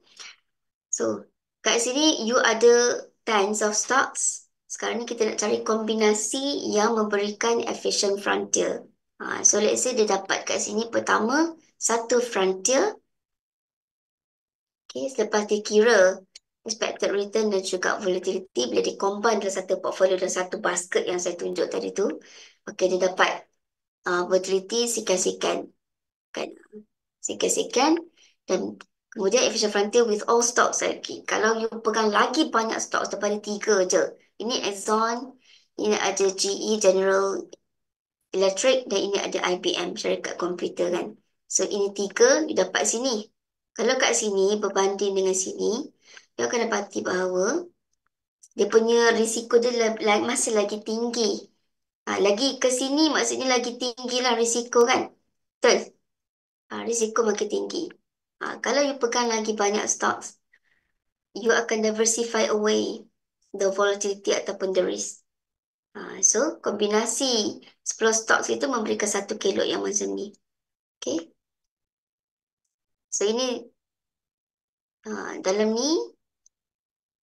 Speaker 2: So, kat sini you ada tons of stocks. Sekarang ni kita nak cari kombinasi yang memberikan efficient frontier. So, let's say dia dapat kat sini pertama, satu frontier. Okay, selepas dia kira expected return dan juga volatility, bila dia combine dalam satu portfolio dan satu basket yang saya tunjuk tadi tu, okay, dia dapat volatility sekian-sekian. Kan? Sekian-sekian. Dan kemudian efficient frontier with all stocks lagi. Kalau you pegang lagi banyak stocks daripada 3 je. Ini Exxon, ini ada GE, General Electric, dan ini ada IBM, syarikat komputer kan. So ini 3, you dapat sini. Kalau kat sini berbanding dengan sini, you akan dapati bahawa dia punya risiko dia masih lagi tinggi. Lagi ke sini maksudnya lagi tinggilah risiko kan. Betul? Risiko makin tinggi. Kalau you pegang lagi banyak stocks, you akan diversify away the volatility ataupun the risk. So, kombinasi 10 stocks itu memberikan satu kelok yang macam ni. Okay. So, ini dalam ni,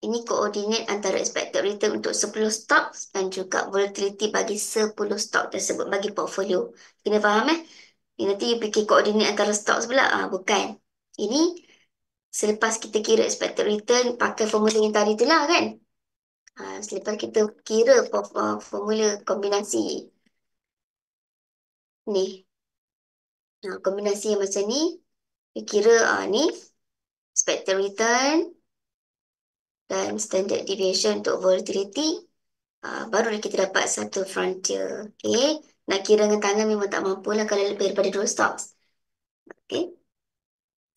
Speaker 2: ini koordinat antara expected return untuk 10 stocks dan juga volatility bagi 10 stok tersebut bagi portfolio. Kena faham Nanti you fikir koordinat antara stocks pula. Bukan. Ini selepas kita kira expected return, pakai formula yang tadi tu lah kan. Selepas kita kira formula kombinasi ni. Kombinasi yang macam ni, you kira ni expected return dan standard deviation untuk volatility. Baru kita dapat satu frontier. Okay. Nak kira dengan tangan memang tak mampu lah kalau lebih daripada 2 stocks. Okay.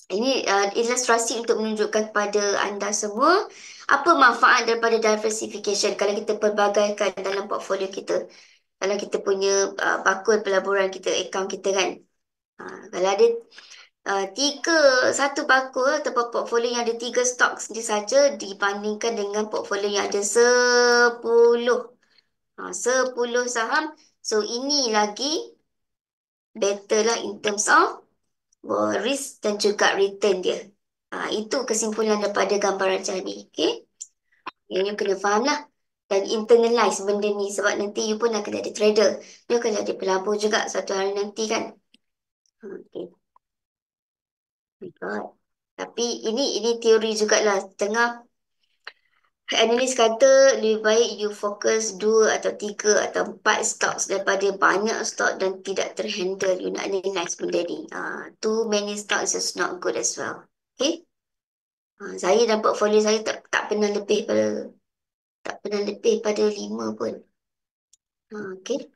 Speaker 2: Ini ilustrasi untuk menunjukkan kepada anda semua apa manfaat daripada diversification kalau kita pelbagaikan dalam portfolio kita. Kalau kita punya bakul pelaburan kita, akaun kita kan. Kalau ada satu bakul atau portfolio yang ada 3 stok sendiri saja dibandingkan dengan portfolio yang ada 10. 10 saham. So, ini lagi better lah in terms of risk dan juga return dia. Itu kesimpulan daripada gambar rajah ni. Okay? Yang you kena faham lah. dan internalize benda ni sebab nanti you pun akan jadi trader. You akan jadi pelabur juga suatu hari nanti kan. Okay. God. Tapi ini teori jugalah. Tengah analis kata lebih baik you fokus 2 atau 3 atau 4 stocks daripada banyak stok dan tidak terhandle. You nak analyze benda ni. Too many stocks is not good as well. Okay? Saya dan portfolio saya tak pernah lebih pada 5 pun. Okay?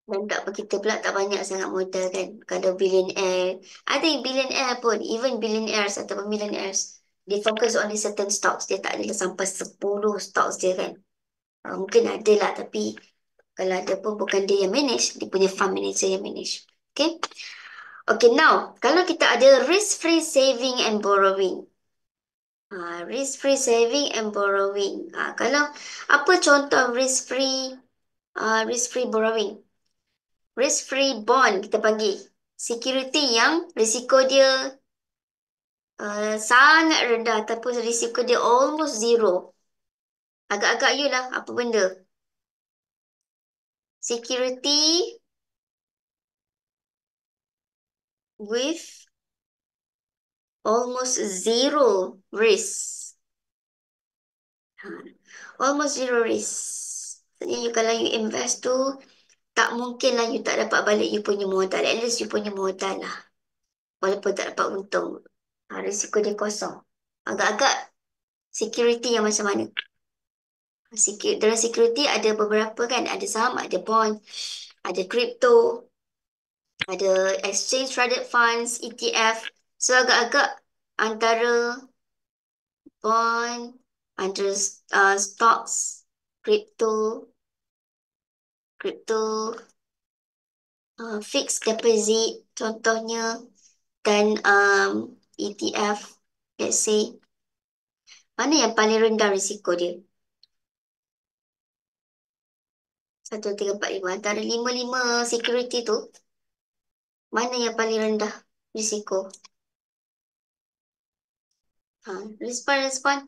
Speaker 2: Dan kita pula tak banyak sangat modal kan. Kalau billionaire, I think billionaire pun, even billionaires ataupun millionaires, dia fokus on a certain stocks. Dia tak adalah sampai 10 stocks dia kan. Mungkin ada lah, tapi kalau ada pun bukan dia yang manage, dia punya fund manager yang manage. Okay? Okay, now, kalau kita ada risk-free saving and borrowing. Risk-free saving and borrowing. Kalau apa contoh risk-free borrowing? Risk-free bond kita panggil. Security yang risiko dia sangat rendah ataupun risiko dia almost zero. Agak-agak you lah apa benda. Security with almost zero risk. Almost zero risk. Maksudnya kalau you invest tu, tak mungkin lah you tak dapat balik you punya modal. At least you punya modal lah. Walaupun tak dapat untung. Risiko dia kosong. Agak-agak security yang macam mana? Dalam security ada beberapa kan. Ada saham, ada bond, ada crypto, ada exchange traded funds, ETF. So agak-agak antara bond, antara stocks, crypto, fixed deposit contohnya, dan ETF, let's say, mana yang paling rendah risiko dia? 1, 2, 3, 4, 5. Antara 5 security tu, mana yang paling rendah risiko? Respond.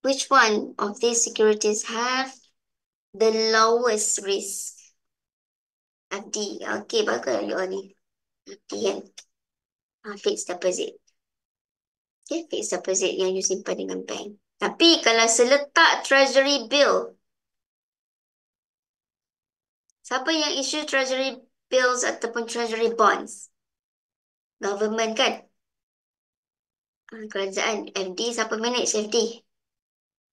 Speaker 2: Which one of these securities have the lowest risk? FD. Okay, bagus you all ni. FD kan? Fixed deposit. Okay, fixed deposit yang you simpan dengan bank. Tapi kalau seletak treasury bill, siapa yang issue treasury bills ataupun treasury bonds? Government kan? Kerajaan. FD, siapa manage FD?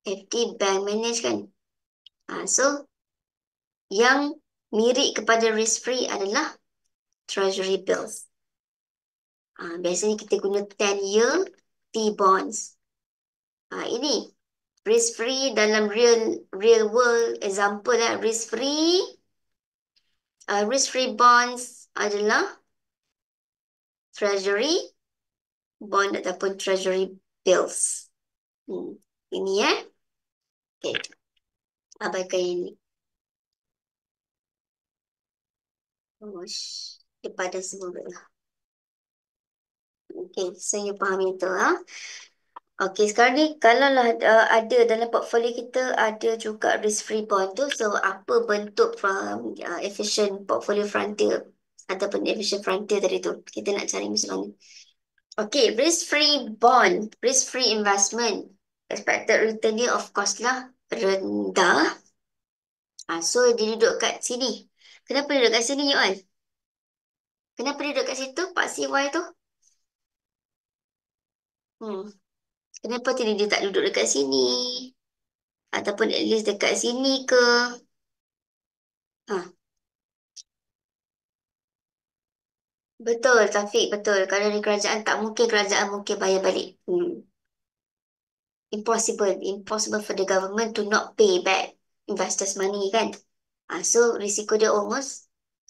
Speaker 2: FD bank manage kan? So, yang mirip kepada risk free adalah treasury bills. Biasanya kita guna 10-year T-bonds. Ini risk free dalam real world example lah. Risk free bonds adalah treasury bond ataupun treasury bills. Ini Okay. Abaikan ini. Dia padan semua lah. Okay, so you faham itu Okay, sekarang ni kalaulah ada dalam portfolio kita ada juga risk-free bond tu, so apa bentuk from efficient portfolio frontier ataupun efficient frontier tadi tu, kita nak cari macam mana. Okay, risk-free bond, risk-free investment, expected return dia of course lah rendah. So dia duduk kat sini. Kenapa dia duduk kat sini, Yuan? Kenapa dia duduk kat situ, Pak CY tu? Kenapa dia tak duduk dekat sini? Ataupun at least dekat sini ke? Betul, Taufik. Betul. Kalau di kerajaan, tak mungkin kerajaan mungkin bayar balik. Impossible. Impossible for the government to not pay back investors' money kan? So, risiko dia almost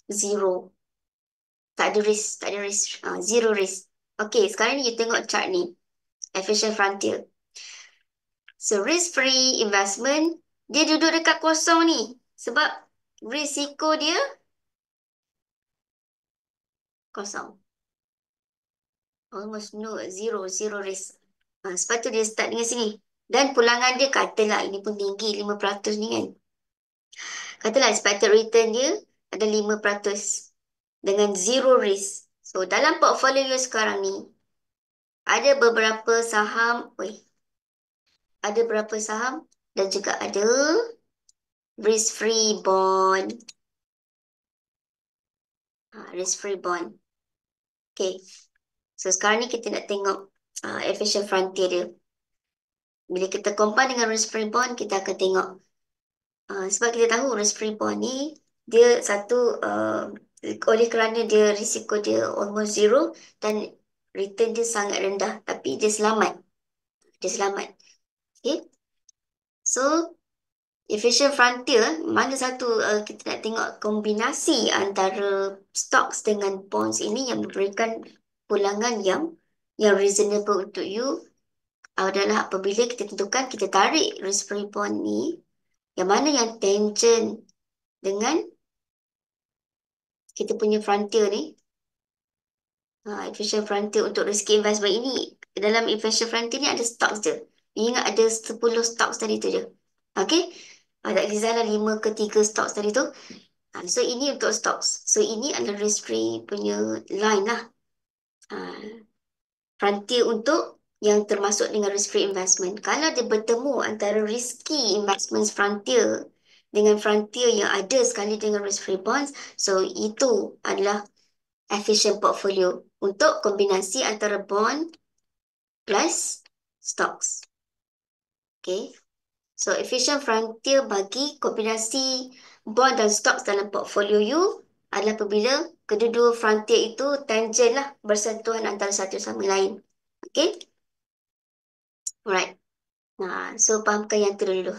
Speaker 2: zero. Tak ada risk. Zero risk. Okay, sekarang ni you tengok chart ni. Efficient frontier. So, risk-free investment, dia duduk dekat kosong ni. Sebab risiko dia kosong. Almost zero risk. Sebab tu dia start dengan sini. Dan pulangan dia katalah ini pun tinggi 5% ni kan. Katalah expected return dia ada 5% dengan zero risk. So dalam portfolio you sekarang ni ada beberapa saham, ada berapa saham dan juga ada risk-free bond. Risk-free bond. Okay. So sekarang ni kita nak tengok efficient frontier dia. Bila kita compare dengan risk-free bond, kita akan tengok. Sebab kita tahu risk-free bond ni, dia satu, oleh kerana dia risiko dia almost zero dan return dia sangat rendah. Tapi dia selamat. Dia selamat. Okay. So, efficient frontier, mana satu kita nak tengok kombinasi antara stocks dengan bonds ini yang memberikan pulangan yang reasonable untuk you adalah apabila kita tentukan kita tarik risk-free bond ni, yang mana yang tangent dengan kita punya frontier ni. Efficient frontier untuk risky investment ini, dalam efficient frontier ni ada stocks je. Ingat ada 10 stocks tadi tu je. Okay? Tak kisahlah 5 ke 3 stocks tadi tu. So ini untuk stocks. So ini adalah risk-free punya line lah. Frontier untuk yang termasuk dengan risk-free investment. Kalau dia bertemu antara risky investment frontier dengan frontier yang ada sekali dengan risk-free bonds, so itu adalah efficient portfolio untuk kombinasi antara bond plus stocks. Okay. So efficient frontier bagi kombinasi bond dan stocks dalam portfolio you adalah apabila kedua-dua frontier itu tangent lah, bersentuhan antara satu sama lain. Okay. Alright. So fahamkan yang tu dulu.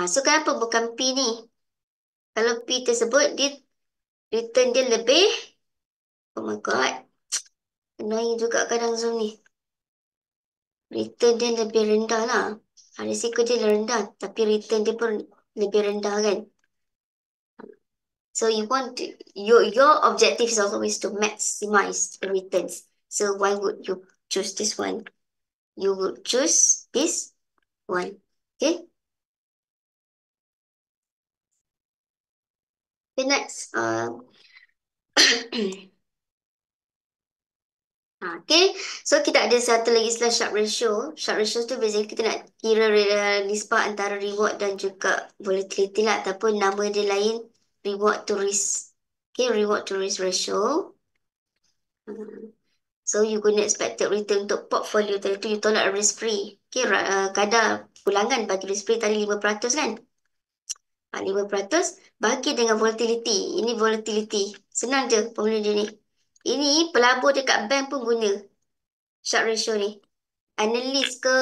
Speaker 2: So kenapa bukan P ni? Kalau P tersebut, dia return dia lebih. Oh my god. Annoying juga kadang Zoom ni. Return dia lebih rendah lah. Risiko dia rendah, tapi return dia pun lebih rendah kan. So you want to, your objective is always to maximize the returns. So why would you choose this one? You would choose this one. Okay. The next. Okay, so kita ada satu lagi istilah Sharpe ratio. Sharpe ratio tu basically kita nak kira nisbah antara reward dan juga volatility lah, ataupun nama dia lain, reward to risk. Okay, reward to risk ratio. So you guna expected return untuk portfolio tadi tu, you tolak risk free. Okay, kadar pulangan bagi risk free tadi 5% kan? 5% bagi dengan volatility. Ini volatility. Senang je formula dia ni. Ini pelabur dekat bank pun guna Sharpe ratio ni. Analis ke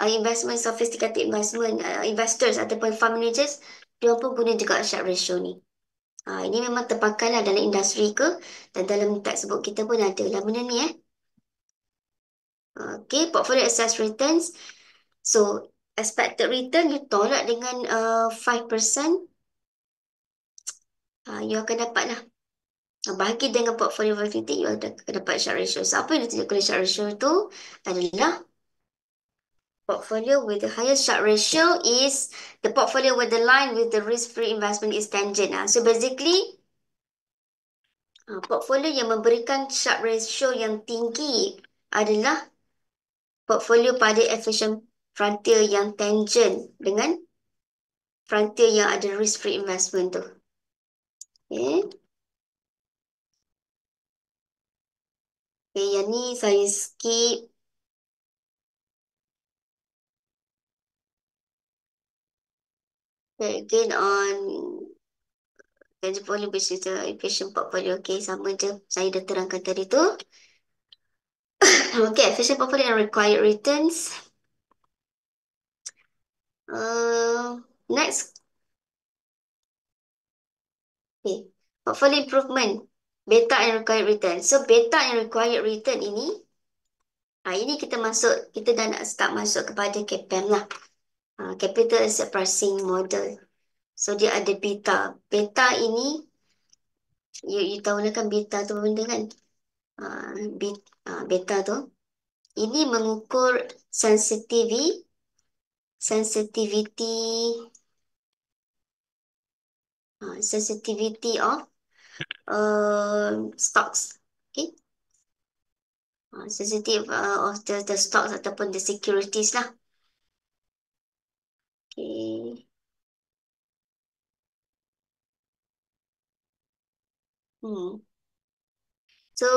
Speaker 2: investment, sophisticated investment, investors ataupun fund managers, dia pun guna juga Sharpe ratio ni. Ini memang terpakai lah dalam industri ke, dan dalam textbook kita pun ada lah benda ni Okay, portfolio assess returns. So, expected return you tolak dengan 5%. You akan dapat lah. Bahagi dengan portfolio volatility, you akan dapat Sharpe ratio. So, apa yang ditunjukkan oleh Sharpe ratio tu adalah portfolio with the highest Sharpe ratio is the portfolio with the line with the risk-free investment is tangent. So basically, portfolio yang memberikan Sharpe ratio yang tinggi adalah portfolio pada efficient frontier yang tangent dengan frontier yang ada risk-free investment tu. Okay. Okay, yang ni saya skip. Okay, again on portfolio basis efficient portfolio. Okay, sama je. Saya dah terangkan tadi tu. Okay, efficient portfolio and required returns. Next. Okay, portfolio improvement. Beta and required return. So, beta and required return ini, ini kita dah nak start masuk kepada CAPM lah. Capital Asset Pricing Model. So, dia ada beta. Beta ini You tahu lah kan beta tu apa benda kan? Beta tu. Ini mengukur sensitivity sensitivity of stocks. Okay. Sensitive of the stocks ataupun the securities lah. Okay. So,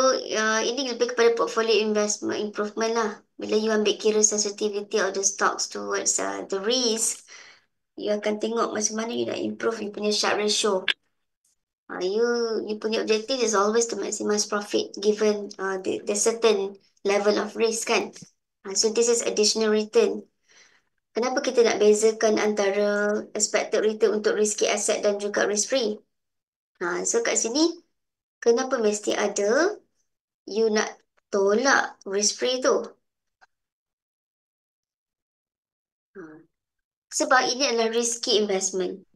Speaker 2: ini lebih kepada portfolio investment improvement lah. Bila you ambil kira sensitivity of the stocks towards the risk, you akan tengok macam mana you nak improve you punya Sharpe ratio. You punya objective is always to maximize profit given the certain level of risk kan. So this is additional return. Kenapa kita nak bezakan antara expected return untuk risky asset dan juga risk free? So kat sini, kenapa mesti ada you nak tolak risk free tu? Sebab ini adalah risky investment.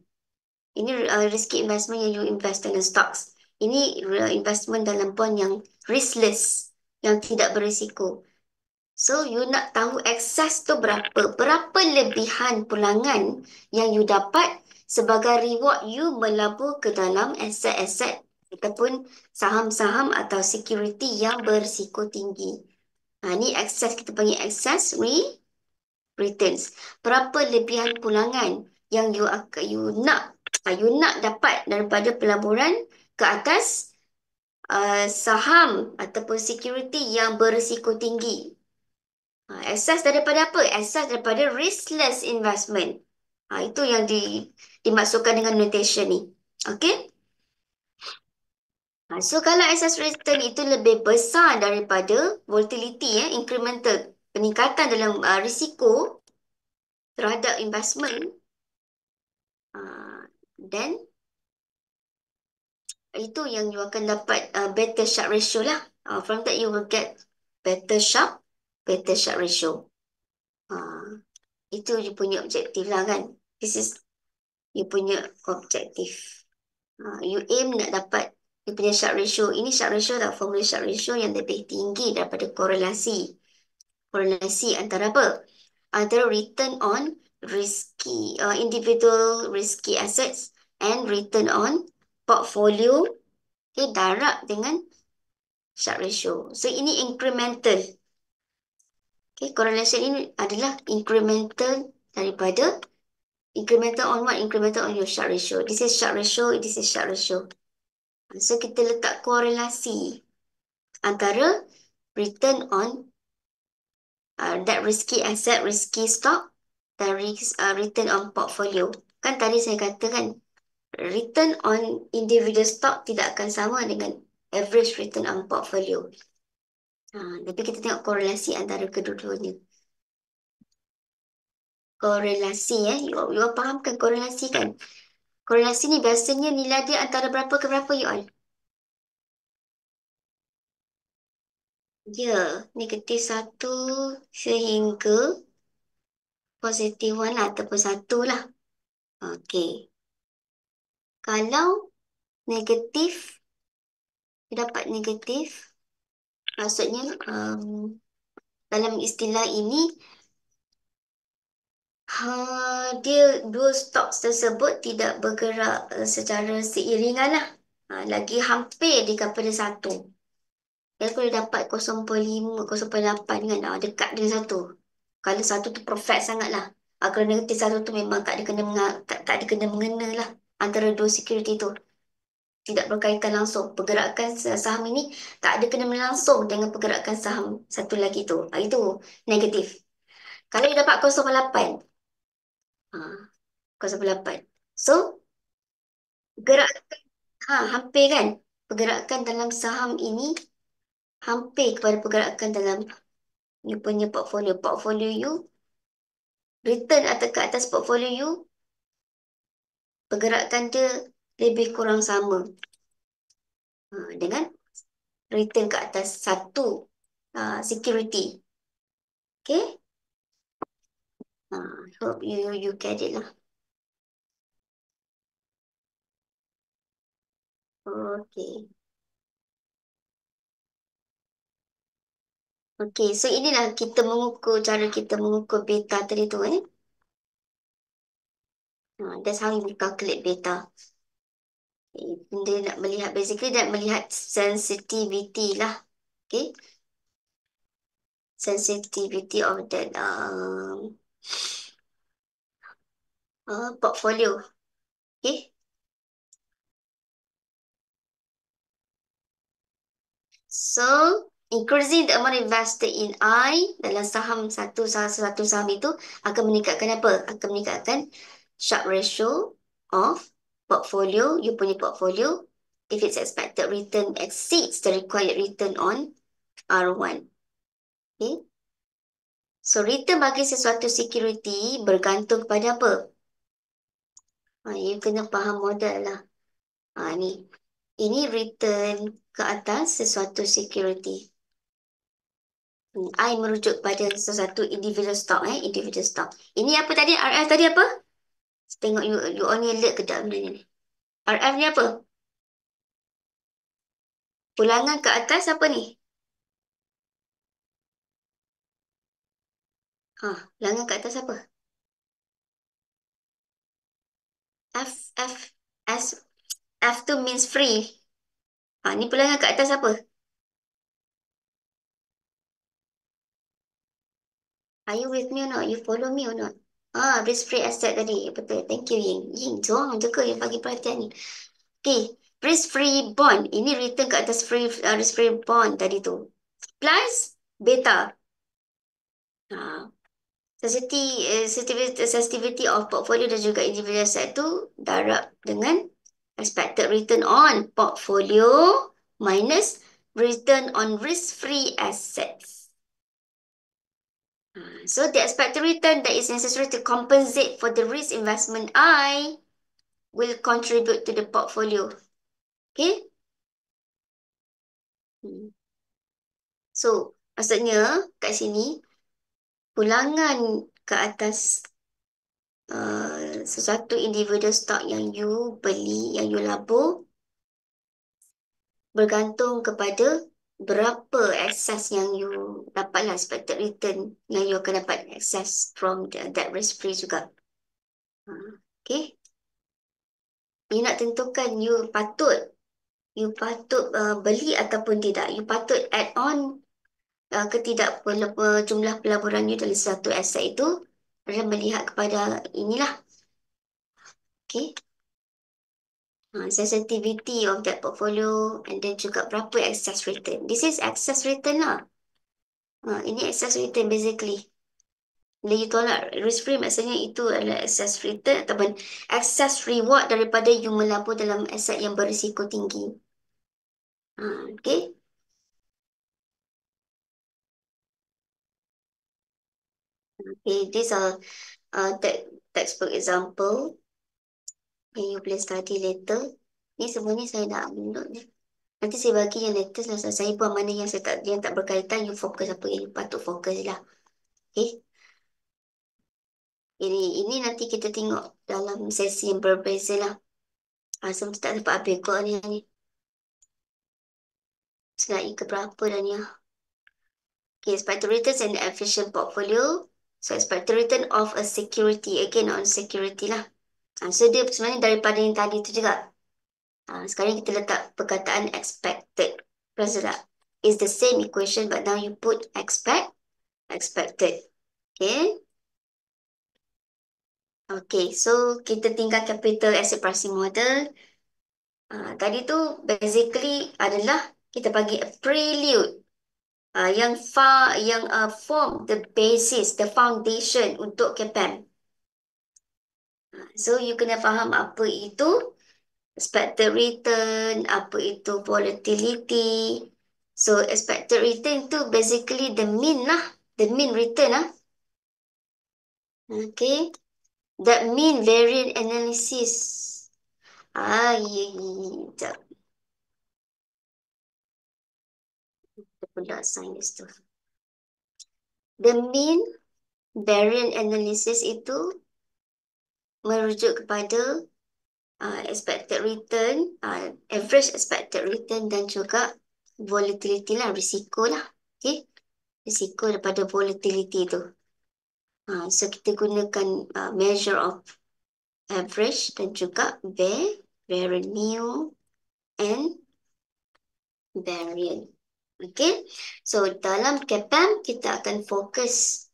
Speaker 2: Ini risky investment yang you invest dalam stocks. Ini investment dalam bond yang riskless, yang tidak berisiko. So, you nak tahu excess tu berapa? Berapa lebihan pulangan yang you dapat sebagai reward you melabur ke dalam aset-aset ataupun saham-saham atau security yang berisiko tinggi. Ini excess, kita panggil excess returns. Berapa lebihan pulangan yang you nak dapat daripada pelaburan ke atas saham ataupun security yang berisiko tinggi. Asas daripada apa? Asas daripada riskless investment. Itu yang dimaksudkan dengan notation ni. Okay? So, kalau asas return itu lebih besar daripada volatility, incremental, peningkatan dalam risiko terhadap investment, then itu yang you akan dapat better Sharpe ratio lah. From that you will get better Sharpe ratio. Itu you punya objektif lah kan. This is you punya objektif. You aim nak dapat you punya Sharpe ratio. Ini Sharpe ratio adalah formula Sharpe ratio yang lebih tinggi daripada korelasi. Korelasi antara apa? Antara return on risky individual risky assets and return on portfolio darab dengan Sharpe ratio. So, ini incremental. Okay, correlation ini adalah incremental daripada incremental on what? Incremental on your Sharpe ratio. This is Sharpe ratio, this is Sharpe ratio. So, kita letak korelasi antara return on that risky asset, risky stock dan return on portfolio. Kan tadi saya katakan return on individual stock tidak akan sama dengan average return on portfolio. Tapi kita tengok korelasi antara kedua-duanya. Korelasi you all fahamkan korelasi kan? Korelasi ni biasanya nilai dia antara berapa ke berapa you all? Ya, -1 sehingga +1 lah ataupun 1 lah. Okey. Kalau negatif, dapat negatif, maksudnya dalam istilah ini, dia dua stok tersebut tidak bergerak secara seiringan lah. Lagi hampir daripada 1. Dia kalau dapat 0.5, 0.8 kan, dekat dengan 1. Kalau 1 tu perfect sangat lah. Kalau negatif 1 tu memang tak ada kena mengena lah antara dua security tu. Tidak berkaitan langsung. Pergerakan saham ini tak ada kena langsung dengan pergerakan saham satu lagi tu. Itu negatif. Kalau dia dapat 0.8. 0.8. So, pergerakan, hampir kan? Pergerakan dalam saham ini hampir kepada pergerakan dalam you punya portfolio. Portfolio you, return atau ke atas portfolio you, pergerakan dia lebih kurang sama dengan return ke atas satu security. Okay? Hope you get it lah. Okey. Okey, so inilah kita mengukur, cara kita mengukur beta tadi tu, eh. That's how you calculate beta. Dia nak melihat, basically dia nak melihat sensitivity lah. Okay. Sensitivity of that portfolio. Okay. So, increasing the amount invested in I dalam satu saham itu akan meningkatkan apa? Akan meningkatkan Sharpe ratio of portfolio, you punya portfolio, if its expected return exceeds the required return on R1. Okay. So, return bagi sesuatu security bergantung kepada apa? You kena faham modal lah. Ni. Ini return ke atas sesuatu security. I merujuk pada sesuatu individual stock, individual stock. Ini apa tadi? RF tadi apa? Tengok you on ni alert ke tak benda ni? RF ni apa? Pulangan ke atas apa ni? Pulangan ke atas apa? F, S, F tu means free. Ni pulangan ke atas apa? Are you with me or not? You follow me or not? Risk-free asset tadi. Betul. Thank you, Ying. Ying, seorang je ke yang bagi perhatian ni? Okay. Risk-free bond. Ini return ke atas risk-free bond tadi tu. Plus beta. Sensitivity of portfolio dan juga individual asset tu darab dengan expected return on portfolio minus return on risk-free assets. So the expected return that is necessary to compensate for the risk investment I will contribute to the portfolio. Okay? So, maksudnya kat sini, pulangan ke atas sesuatu individual stock yang you beli, yang you labur, bergantung kepada berapa access yang you dapatlah expected return yang you akan dapat access from that risk free juga. Okay? You nak tentukan you patut beli ataupun tidak. You patut add on ke tidak jumlah pelaburan you dalam satu aset itu adalah melihat kepada inilah. Okay. Sensitivity of that portfolio and then juga berapa excess return. This is excess return lah. Ini excess return basically. Bila you tolak risk free maksudnya itu adalah excess return ataupun excess reward daripada you melabur dalam aset yang berisiko tinggi. Okay. Okay, these are textbook example yang you boleh study later. Ni sebenarnya saya nak upload ni. Nanti saya bagi yang latest lah. Saya buat mana yang yang tak berkaitan, you fokus apa yang you patut fokus lah. Okay. Ini nanti kita tengok dalam sesi yang berbeza lah. Sebab tu tak dapat habis kot ni. Slide ke berapa dah ni. Okay, expected returns and efficient portfolio. So, expected return of a security. Again, on security lah. So, dia sebenarnya daripada yang tadi tu juga. Sekarang kita letak perkataan expected. Rasa tak? It's the same equation but now you put expected. Okay. Okay, so kita tinggal capital asset pricing model. Tadi tu basically adalah kita bagi a prelude yang form the basis, the foundation untuk CAPM. So you kena faham apa itu expected return, apa itu volatility. So expected return tu basically the mean lah, the mean return lah. Okay, that mean variance analysis. Sekejap. Kita pula assign this tu. The mean variance analysis itu merujuk kepada expected return, average expected return dan juga volatility lah, risiko lah. Okay, risiko daripada volatility tu. So kita gunakan measure of average dan juga revenue and variance. Okay, so dalam CAPM kita akan fokus,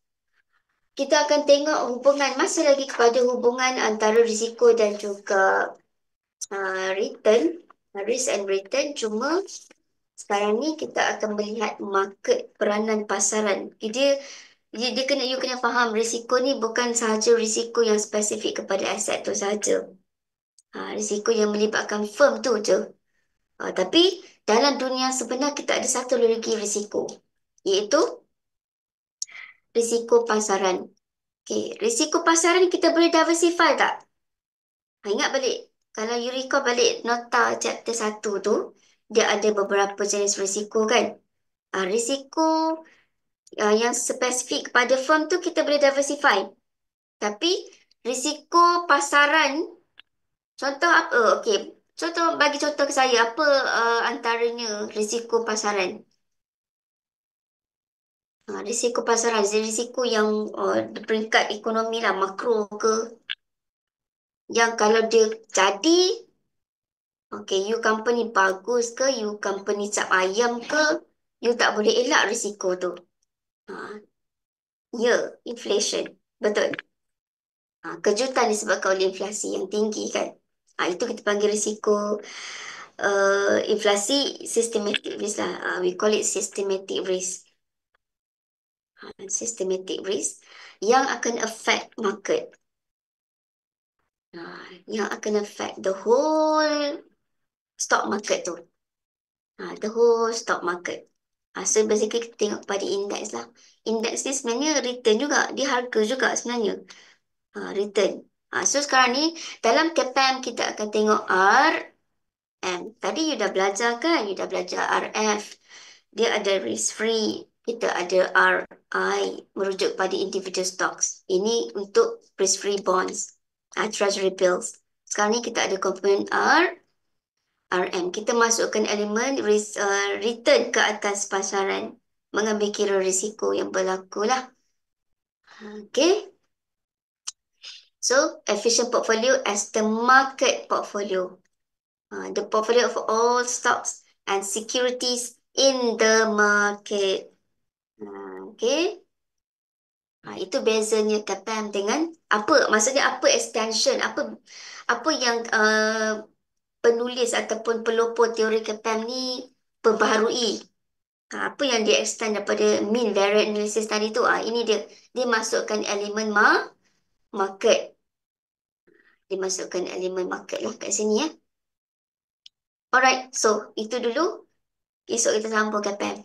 Speaker 2: kita akan tengok hubungan, masih lagi kepada hubungan antara risiko dan juga return, risk and return. Cuma sekarang ni kita akan melihat market, peranan pasaran. Dia kena, you kena faham risiko ni bukan sahaja risiko yang spesifik kepada aset tu sahaja. Risiko yang melibatkan firm tu je. Tapi dalam dunia sebenar kita ada satu lagi risiko, iaitu risiko pasaran. Okay, risiko pasaran kita boleh diversify tak? Ingat balik, kalau you recall balik nota chapter 1 tu, dia ada beberapa jenis risiko kan? Risiko yang spesifik kepada firm tu kita boleh diversify. Tapi risiko pasaran, contoh apa? Okey, bagi contoh ke saya, apa antaranya risiko pasaran? Risiko pasaran, risiko yang peringkat ekonomi lah, makro ke. Yang kalau dia jadi, okay, you company bagus ke, you company cap ayam ke, you tak boleh elak risiko tu. Inflation. Betul. Kejutan disebabkan oleh inflasi yang tinggi kan. Itu kita panggil risiko inflasi systematic risk lah. We call it systematic risk. Systematic risk yang akan affect market. Yang akan affect the whole stock market tu. The whole stock market. So basically kita tengok pada index lah. Index ni sebenarnya return juga. Dia harga juga sebenarnya. Return. So sekarang ni dalam CAPM kita akan tengok RM. Tadi you dah belajar kan? You dah belajar RF. Dia ada risk free. Kita ada RI merujuk pada individual stocks. Ini untuk risk free bonds. Treasury bills. Sekarang ni kita ada komponen RM. Kita masukkan elemen return ke atas pasaran. Mengambil kira risiko yang berlaku lah. Okay. So, efficient portfolio as the market portfolio. The portfolio of all stocks and securities in the market. Okay. Itu bezanya CAPM dengan apa? Maksudnya apa extension? Apa yang penulis ataupun pelopor teori CAPM ni perbaharui? Apa yang dia extend daripada mean variance analysis tadi tu? Ini dia masukkan elemen market. Dimasukkan elemen market lah kat sini ya. Alright, so itu dulu. Esok kita sambung CAPM.